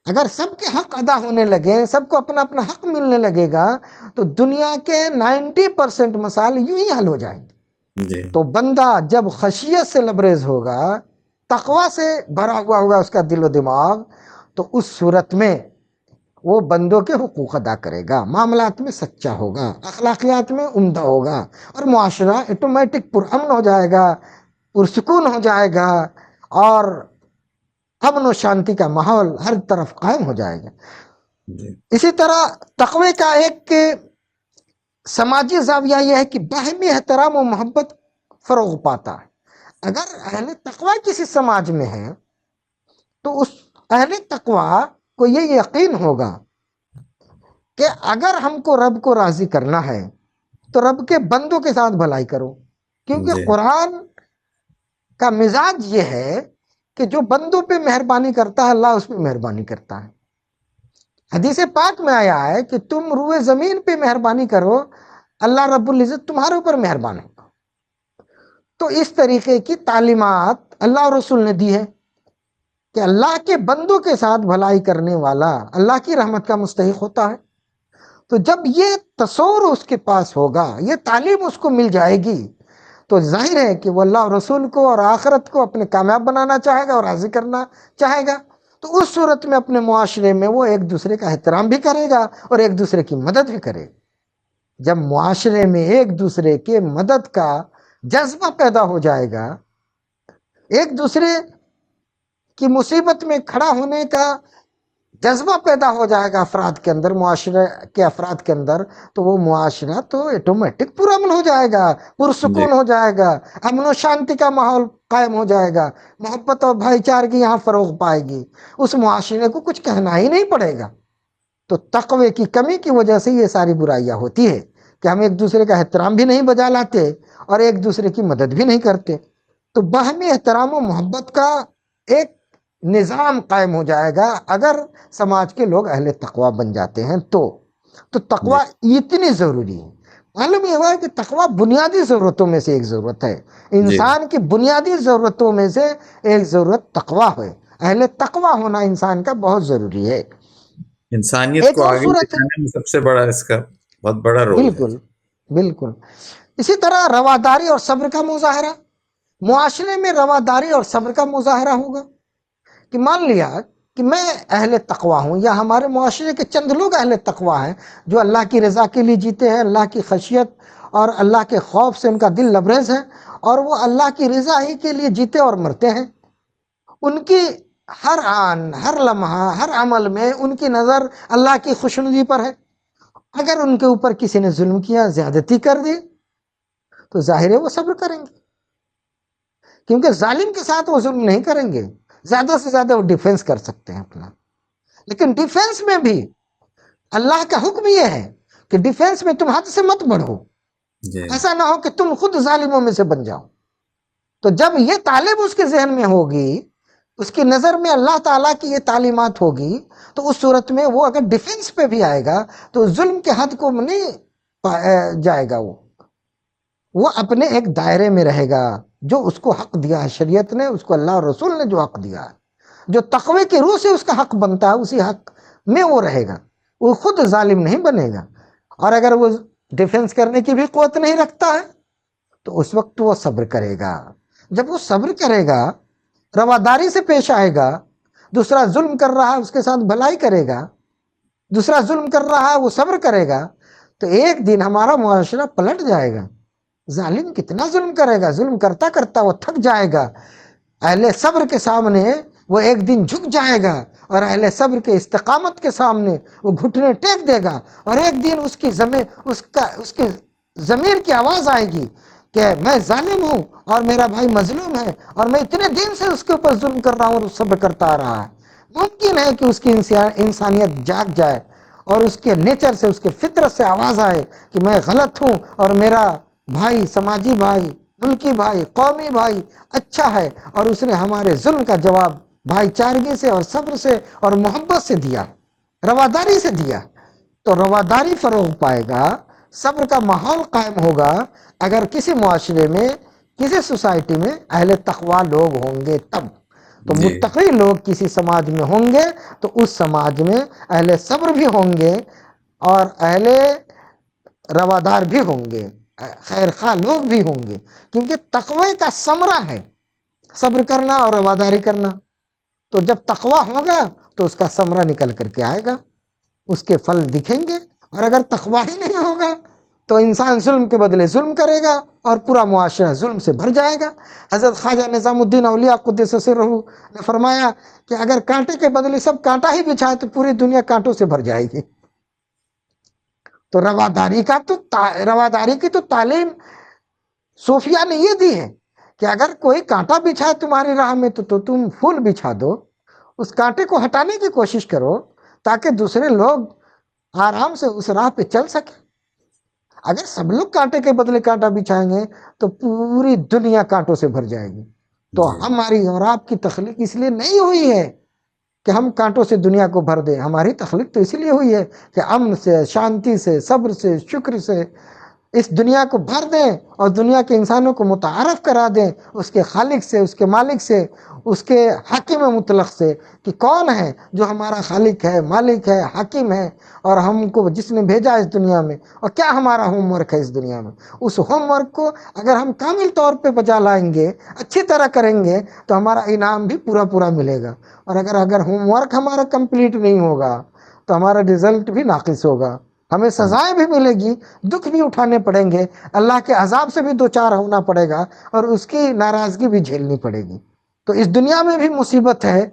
Speaker 2: اگر سب کے حق ادا ہونے لگے، سب کو اپنا اپنا حق ملنے لگے گا، تو دنیا کے 90% مسائل یوں ہی حل ہو جائیں گے.
Speaker 1: جی
Speaker 2: تو بندہ جب خشیت سے لبریز ہوگا، تقوی سے بھرا ہوا ہوگا اس کا دل و دماغ، تو اس صورت میں وہ بندوں کے حقوق ادا کرے گا، معاملات میں سچا ہوگا، اخلاقیات میں عمدہ ہوگا، اور معاشرہ ایٹومیٹک پرامن ہو جائے گا، پرسکون ہو جائے گا، اور امن و شانتی کا ماحول ہر طرف قائم ہو جائے گا.
Speaker 1: جی
Speaker 2: اسی طرح تقوی کا ایک سماجی زاویہ یہ ہے کہ باہمی احترام و محبت فروغ پاتا ہے. اگر اہل تقوی کسی سماج میں ہے تو اس اہل تقوی کو یہ یقین ہوگا کہ اگر ہم کو رب کو راضی کرنا ہے تو رب کے بندوں کے ساتھ بھلائی کرو. کیونکہ
Speaker 1: جی
Speaker 2: قرآن کا مزاج یہ ہے کہ جو بندوں پہ مہربانی کرتا ہے اللہ اس پہ مہربانی کرتا ہے. حدیث پاک میں آیا ہے کہ تم روئے زمین پہ مہربانی کرو، اللہ رب العزت تمہارے اوپر مہربان ہوگا. تو اس طریقے کی تعلیمات اللہ رسول نے دی ہے کہ اللہ کے بندوں کے ساتھ بھلائی کرنے والا اللہ کی رحمت کا مستحق ہوتا ہے. تو جب یہ تصور اس کے پاس ہوگا، یہ تعلیم اس کو مل جائے گی، تو ظاہر ہے کہ وہ اللہ اور رسول کو اور آخرت کو اپنے کامیاب بنانا چاہے گا اور راضی کرنا چاہے گا. تو اس صورت میں اپنے معاشرے میں وہ ایک دوسرے کا احترام بھی کرے گا اور ایک دوسرے کی مدد بھی کرے گا. جب معاشرے میں ایک دوسرے کے مدد کا جذبہ پیدا ہو جائے گا، ایک دوسرے کی مصیبت میں کھڑا ہونے کا جذبہ پیدا ہو جائے گا افراد کے اندر، معاشرے کے افراد کے اندر، تو وہ معاشرہ تو ایٹومیٹک پرامن ہو جائے گا،
Speaker 1: جی
Speaker 2: پرسکون ہو جائے گا، امن و شانتی کا ماحول قائم ہو جائے گا، محبت اور بھائی چارگی یہاں فروغ پائے گی. اس معاشرے کو کچھ کہنا ہی نہیں پڑے گا. تو تقوی کی کمی کی وجہ سے یہ ساری برائیاں ہوتی ہے کہ ہم ایک دوسرے کا احترام بھی نہیں بجا لاتے اور ایک دوسرے کی مدد بھی نہیں کرتے. تو باہمی احترام و محبت کا ایک نظام قائم ہو جائے گا اگر سماج کے لوگ اہل تقوی بن جاتے ہیں. تو
Speaker 1: جی
Speaker 2: تقوی اتنی ضروری ہے. معلوم یہ ہوا ہے کہ تقوی بنیادی ضرورتوں میں سے ایک ضرورت ہے.
Speaker 1: جی
Speaker 2: انسان کی بنیادی ضرورتوں میں سے ایک ضرورت تقوی ہے. اہل تقوی ہونا انسان کا بہت ضروری ہے.
Speaker 1: انسانیت
Speaker 2: ایک
Speaker 1: کو
Speaker 2: اور
Speaker 1: آگے لے
Speaker 2: صورت ہے،
Speaker 1: جانے میں سب سے بڑا اس کا بہت بڑا رول ہے.
Speaker 2: بالکل بالکل. اسی طرح رواداری اور صبر کا مظاہرہ، معاشرے میں رواداری اور صبر کا مظاہرہ ہوگا. کہ مان لیا کہ میں اہل تقوی ہوں یا ہمارے معاشرے کے چند لوگ اہل تقوی ہیں جو اللہ کی رضا کے لیے جیتے ہیں، اللہ کی خشیت اور اللہ کے خوف سے ان کا دل لبریز ہے، اور وہ اللہ کی رضا ہی کے لیے جیتے اور مرتے ہیں. ان کی ہر آن، ہر لمحہ، ہر عمل میں ان کی نظر اللہ کی خوشنودی پر ہے. اگر ان کے اوپر کسی نے ظلم کیا، زیادتی کر دی، تو ظاہر ہے وہ صبر کریں گے، کیونکہ ظالم کے ساتھ وہ ظلم نہیں کریں گے. زیادہ سے زیادہ وہ ڈیفینس کر سکتے ہیں اپنا. لیکن ڈیفینس میں بھی اللہ کا حکم یہ ہے کہ ڈیفینس میں تم حد سے مت بڑھو،
Speaker 1: جی
Speaker 2: ایسا نہ ہو کہ تم خود ظالموں میں سے بن جاؤ. تو جب یہ تعلیم اس کے ذہن میں ہوگی، اس کی نظر میں اللہ تعالیٰ کی یہ تعلیمات ہوگی، تو اس صورت میں وہ اگر ڈیفینس پہ بھی آئے گا تو ظلم کے حد کو نہیں جائے گا. وہ اپنے ایک دائرے میں رہے گا، جو اس کو حق دیا ہے شریعت نے، اس کو اللہ اور رسول نے جو حق دیا ہے، جو تقوی کی روح سے اس کا حق بنتا ہے، اسی حق میں وہ رہے گا، وہ خود ظالم نہیں بنے گا۔ اور اگر وہ ڈیفنس کرنے کی بھی قوت نہیں رکھتا ہے تو اس وقت وہ صبر کرے گا۔ جب وہ صبر کرے گا، رواداری سے پیش آئے گا، دوسرا ظلم کر رہا ہے اس کے ساتھ بھلائی کرے گا، دوسرا ظلم کر رہا ہے وہ صبر کرے گا، تو ایک دن ہمارا معاشرہ پلٹ جائے گا۔ ظالم کتنا ظلم کرے گا، ظلم کرتا کرتا وہ تھک جائے گا، اہل صبر کے سامنے وہ ایک دن جھک جائے گا، اور اہل صبر کے استقامت کے سامنے وہ گھٹنے ٹیک دے گا، اور ایک دن اس کی ضمیر کی آواز آئے گی کہ میں ظالم ہوں اور میرا بھائی مظلوم ہے، اور میں اتنے دن سے اس کے اوپر ظلم کر رہا ہوں اور صبر کرتا آ رہا ہے۔ ممکن ہے کہ اس کی انسانیت جاگ جائے اور اس کے نیچر سے، اس کے فطرت سے آواز آئے کہ میں غلط ہوں اور میرا بھائی، سماجی بھائی، ملکی بھائی، قومی بھائی اچھا ہے، اور اس نے ہمارے ظلم کا جواب بھائی چارگی سے اور صبر سے اور محبت سے دیا، رواداری سے دیا۔ تو رواداری فروغ پائے گا، صبر کا ماحول قائم ہوگا اگر کسی معاشرے میں، کسی سوسائٹی میں اہل تقوی لوگ ہوں گے تب۔ تو
Speaker 1: جی
Speaker 2: متقی لوگ کسی سماج میں ہوں گے تو اس سماج میں اہل صبر بھی ہوں گے اور اہل روادار بھی ہوں گے، خیر خواہ لوگ بھی ہوں گے، کیونکہ تقوی کا ثمرہ ہے صبر کرنا اور رواداری کرنا۔ تو جب تقوی ہوگا تو اس کا ثمرہ نکل کر کے آئے گا، اس کے پھل دکھیں گے۔ اور اگر تقوی ہی نہیں ہوگا تو انسان ظلم کے بدلے ظلم کرے گا اور پورا معاشرہ ظلم سے بھر جائے گا۔ حضرت خواجہ نظام الدین اولیاء قدس سرہ نے فرمایا کہ اگر کانٹے کے بدلے سب کانٹا ہی بچھائے تو پوری دنیا کانٹوں سے بھر جائے گی۔ تو رواداری کی تو تعلیم صوفیہ نے یہ دی ہے کہ اگر کوئی کانٹا بچھائے تمہاری راہ میں تو تم پھول بچھا دو، اس کانٹے کو ہٹانے کی کوشش کرو تاکہ دوسرے لوگ آرام سے اس راہ پہ چل سکے۔ اگر سب لوگ کانٹے کے بدلے کانٹا بچھائیں گے تو پوری دنیا کانٹوں سے بھر جائے گی۔ تو
Speaker 1: جی
Speaker 2: ہماری اور آپ کی تخلیق اس لیے نہیں ہوئی ہے کہ ہم کانٹوں سے دنیا کو بھر دیں، ہماری تخلیق تو اس لیے ہوئی ہے کہ امن سے، شانتی سے، صبر سے، شکر سے اس دنیا کو بھر دیں اور دنیا کے انسانوں کو متعارف کرا دیں اس کے خالق سے، اس کے مالک سے، اس کے حاکم مطلق سے، کہ کون ہے جو ہمارا خالق ہے، مالک ہے، حاکم ہے، اور ہم کو جس نے بھیجا اس دنیا میں، اور کیا ہمارا ہوم ورک ہے اس دنیا میں۔ اس ہوم ورک کو اگر ہم کامل طور پہ بجا لائیں گے، اچھی طرح کریں گے تو ہمارا انعام بھی پورا پورا ملے گا۔ اور اگر ہوم ورک ہمارا کمپلیٹ نہیں ہوگا تو ہمارا رزلٹ بھی ناقص ہوگا، ہمیں سزائیں بھی ملے گی، دکھ بھی اٹھانے پڑیں گے، اللہ کے عذاب سے بھی دوچار ہونا پڑے گا اور اس کی ناراضگی بھی جھیلنی پڑے گی۔ تو اس دنیا میں بھی مصیبت ہے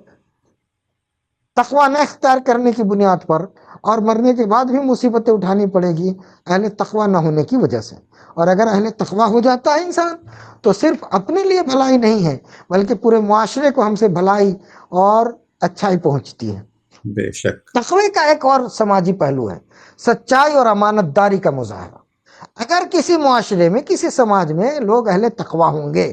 Speaker 2: تقوی نہ اختیار کرنے کی بنیاد پر، اور مرنے کے بعد بھی مصیبتیں اٹھانی پڑے گی اہل تقوی نہ ہونے کی وجہ سے۔ اور اگر اہل تقوی ہو جاتا ہے انسان تو صرف اپنے لیے بھلائی نہیں ہے بلکہ پورے معاشرے کو ہم سے بھلائی اور اچھائی پہنچتی ہے۔
Speaker 1: بے شک
Speaker 2: تقوی کا ایک اور سماجی پہلو ہے سچائی اور امانت داری کا مظاہرہ۔ اگر کسی معاشرے میں، کسی سماج میں لوگ اہل تقوی ہوں گے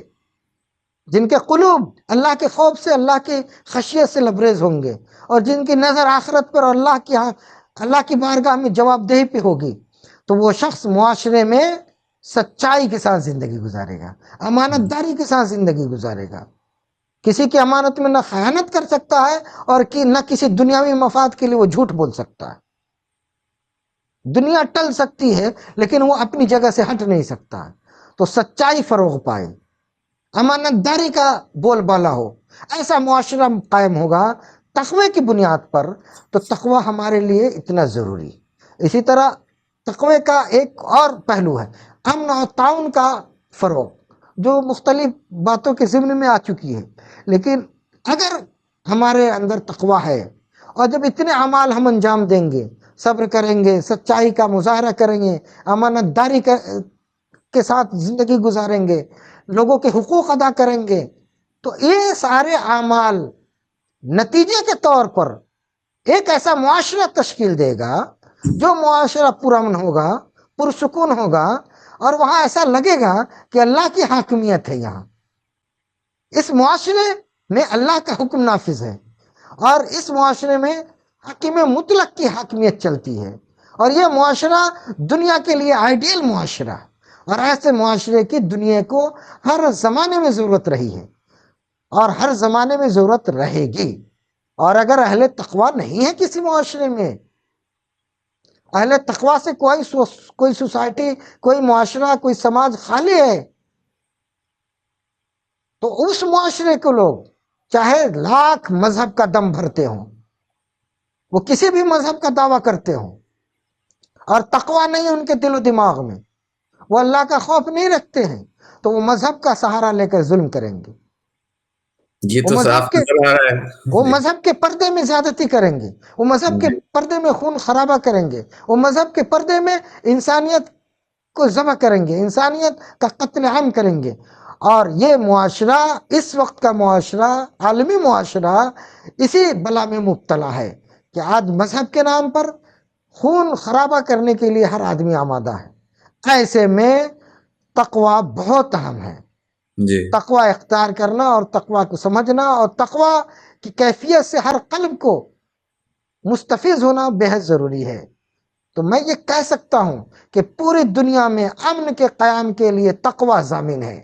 Speaker 2: جن کے قلوب اللہ کے خوف سے، اللہ کی خشیت سے لبریز ہوں گے، اور جن کی نظر آخرت پر اور اللہ کی بارگاہ میں جواب دہی پہ ہوگی، تو وہ شخص معاشرے میں سچائی کے ساتھ زندگی گزارے گا، امانت داری کے ساتھ زندگی گزارے گا، کسی کی امانت میں نہ خیانت کر سکتا ہے اور نہ کسی دنیاوی مفاد کے لیے وہ جھوٹ بول سکتا ہے۔ دنیا ٹل سکتی ہے لیکن وہ اپنی جگہ سے ہٹ نہیں سکتا ہے۔ تو سچائی فروغ پائے، امانت داری کا بول بالا ہو، ایسا معاشرہ قائم ہوگا تقوی کی بنیاد پر۔ تو تقوی ہمارے لیے اتنا ضروری۔ اسی طرح تقوی کا ایک اور پہلو ہے امن اور تعاون کا فروغ، جو مختلف باتوں کے ضمن میں آ چکی ہے، لیکن اگر ہمارے اندر تقوی ہے اور جب اتنے اعمال ہم انجام دیں گے، صبر کریں گے، سچائی کا مظاہرہ کریں گے، امانت داری کے ساتھ زندگی گزاریں گے، لوگوں کے حقوق ادا کریں گے، تو یہ سارے اعمال نتیجے کے طور پر ایک ایسا معاشرہ تشکیل دے گا جو معاشرہ پرامن ہوگا، پرسکون ہوگا، اور وہاں ایسا لگے گا کہ اللہ کی حاکمیت ہے۔ یہاں اس معاشرے میں اللہ کا حکم نافذ ہے، اور اس معاشرے میں حاکم مطلق کی حاکمیت چلتی ہے، اور یہ معاشرہ دنیا کے لیے آئیڈیل معاشرہ ہے۔ اور ایسے معاشرے کی دنیا کو ہر زمانے میں ضرورت رہی ہے اور ہر زمانے میں ضرورت رہے گی. اور اگر اہل تقوی نہیں ہے کسی معاشرے میں، اہل تقوی سے کوئی سوسائٹی، کوئی معاشرہ، کوئی سماج خالی ہے، تو اس معاشرے کے لوگ چاہے لاکھ مذہب کا دم بھرتے ہوں، وہ کسی بھی مذہب کا دعویٰ کرتے ہوں، اور تقوی نہیں ان کے دل و دماغ میں، وہ اللہ کا خوف نہیں رکھتے ہیں، تو وہ مذہب کا سہارا لے کر ظلم کریں گے.
Speaker 1: یہ
Speaker 2: وہ
Speaker 1: تو صاف
Speaker 2: مذہب کے
Speaker 1: نظر آ رہا ہے.
Speaker 2: وہ
Speaker 1: جی
Speaker 2: مذہب کے پردے میں زیادتی کریں گے، وہ مذہب کے
Speaker 1: جی
Speaker 2: پردے میں خون خرابہ کریں گے، وہ مذہب کے پردے میں انسانیت کو ذبح کریں گے، انسانیت کا قتل عام کریں گے. اور یہ معاشرہ، اس وقت کا معاشرہ، عالمی معاشرہ اسی بلا میں مبتلا ہے کہ آج مذہب کے نام پر خون خرابہ کرنے کے لیے ہر آدمی آمادہ ہے. ایسے میں تقوی بہت اہم ہے.
Speaker 1: جی
Speaker 2: تقوی اختیار کرنا اور تقوی کو سمجھنا اور تقوی کی کیفیت سے ہر قلب کو مستفیض ہونا بے حد ضروری ہے. تو میں یہ کہہ سکتا ہوں کہ پوری دنیا میں امن کے قیام کے لیے تقوی ضامن ہے،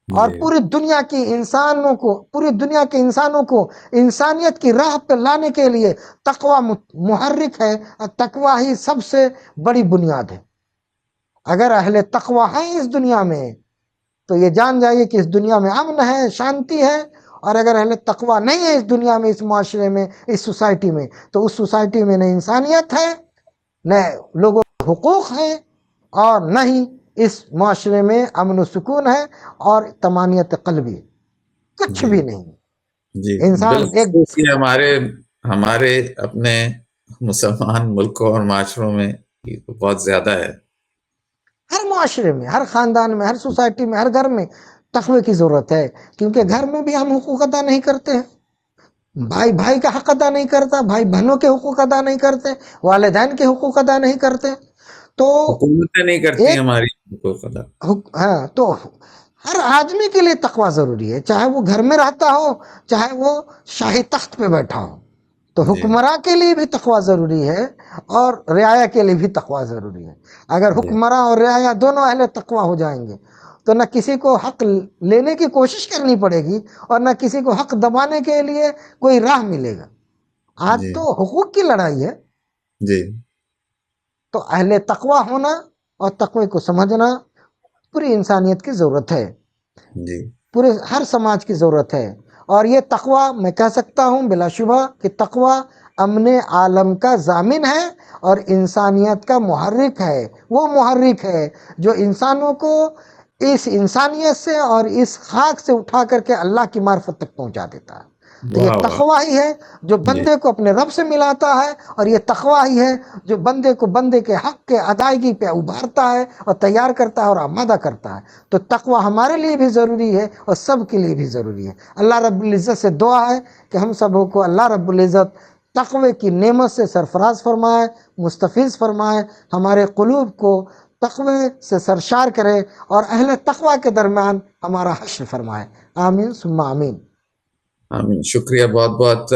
Speaker 2: اور
Speaker 1: جی
Speaker 2: پوری دنیا کے انسانوں کو انسانیت کی راہ پہ لانے کے لیے تقوی محرک ہے، اور تقوی ہی سب سے بڑی بنیاد ہے. اگر اہل تقوی ہیں اس دنیا میں تو یہ جان جائیے کہ اس دنیا میں امن ہے، شانتی ہے. اور اگر اہل تقوی نہیں ہے اس دنیا میں، اس معاشرے میں، اس سوسائٹی میں، تو اس سوسائٹی میں نہ انسانیت ہے، نہ لوگوں کے حقوق ہیں، اور نہ ہی اس معاشرے میں امن و سکون ہے اور طمانینت قلبی، کچھ
Speaker 1: جی
Speaker 2: بھی نہیں.
Speaker 1: جی
Speaker 2: انسان ایک
Speaker 1: بالخصوص یہ ہمارے اپنے مسلمان ملکوں اور معاشروں میں یہ تو بہت زیادہ ہے.
Speaker 2: ہر معاشرے میں، ہر خاندان میں، ہر سوسائٹی میں، ہر گھر میں تقوی کی ضرورت ہے، کیونکہ گھر میں بھی ہم حقوق ادا نہیں کرتے ہیں. بھائی بھائی کا حق ادا نہیں کرتا، بھائی بہنوں کے حقوق ادا نہیں کرتے، والدین کے حقوق ادا نہیں کرتے. تو
Speaker 1: حکومتیں نہیں کرتی
Speaker 2: ایک
Speaker 1: ہماری حقوق ادا.
Speaker 2: ہاں، تو ہر آدمی کے لیے تقوی ضروری ہے، چاہے وہ گھر میں رہتا ہو، چاہے وہ شاہی تخت پہ بیٹھا ہو. تو
Speaker 1: جی
Speaker 2: حکمراں کے لیے بھی تقوی ضروری ہے، اور رعایا کے لیے بھی تقوی ضروری ہے. اگر
Speaker 1: جی
Speaker 2: حکمراں اور رعایا دونوں اہل تقوی ہو جائیں گے تو نہ کسی کو حق لینے کی کوشش کرنی پڑے گی، اور نہ کسی کو حق دبانے کے لیے کوئی راہ ملے گا. آج
Speaker 1: جی
Speaker 2: تو حقوق کی لڑائی ہے.
Speaker 1: جی
Speaker 2: تو اہل تقوی ہونا اور تقوی کو سمجھنا پوری انسانیت کی ضرورت ہے،
Speaker 1: جی
Speaker 2: پورے ہر سماج کی ضرورت ہے. اور یہ تقوی میں کہہ سکتا ہوں بلا شبہ کہ تقوی امن عالم کا ضامن ہے اور انسانیت کا محرک ہے. وہ محرک ہے جو انسانوں کو اس انسانیت سے اور اس خاک سے اٹھا کر کے اللہ کی معرفت تک پہنچا دیتا ہے. تو یہ
Speaker 1: واہ واہ.
Speaker 2: تقوی ہی ہے جو
Speaker 1: جی
Speaker 2: بندے کو اپنے رب سے ملاتا ہے، اور یہ تقوی ہی ہے جو بندے کو بندے کے حق کے ادائیگی پہ ابھارتا ہے اور تیار کرتا ہے اور آمادہ کرتا ہے. تو تقوی ہمارے لیے بھی ضروری ہے اور سب کے لیے بھی ضروری ہے. اللہ رب العزت سے دعا ہے کہ ہم سبوں کو اللہ رب العزت تقوی کی نعمت سے سرفراز فرمائے، مستفیض فرمائے، ہمارے قلوب کو تقوی سے سرشار کرے، اور اہل تقوی کے درمیان ہمارا حشر فرمائے. آمین ثم آمین.
Speaker 1: آمین. شکریہ بہت بہت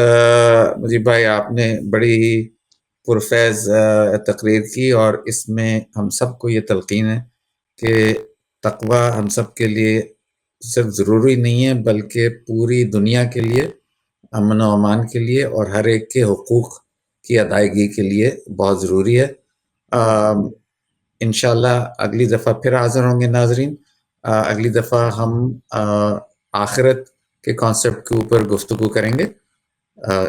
Speaker 1: مجیب بھائی، آپ نے بڑی ہی پرفیض تقریر کی، اور اس میں ہم سب کو یہ تلقین ہے کہ تقوی ہم سب کے لیے صرف ضروری نہیں ہے بلکہ پوری دنیا کے لیے امن و امان کے لیے اور ہر ایک کے حقوق کی ادائیگی کے لیے بہت ضروری ہے. انشاءاللہ اگلی دفعہ پھر حاضر ہوں گے ناظرین. اگلی دفعہ ہم آخرت کے کانسیپٹ کے اوپر گفتگو کریں گے.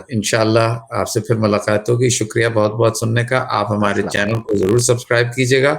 Speaker 1: انشاءاللہ آپ سے پھر ملاقات ہوگی. شکریہ بہت بہت سننے کا. آپ ہمارے
Speaker 2: السلام
Speaker 1: چینل کو ضرور سبسکرائب کیجیے گا.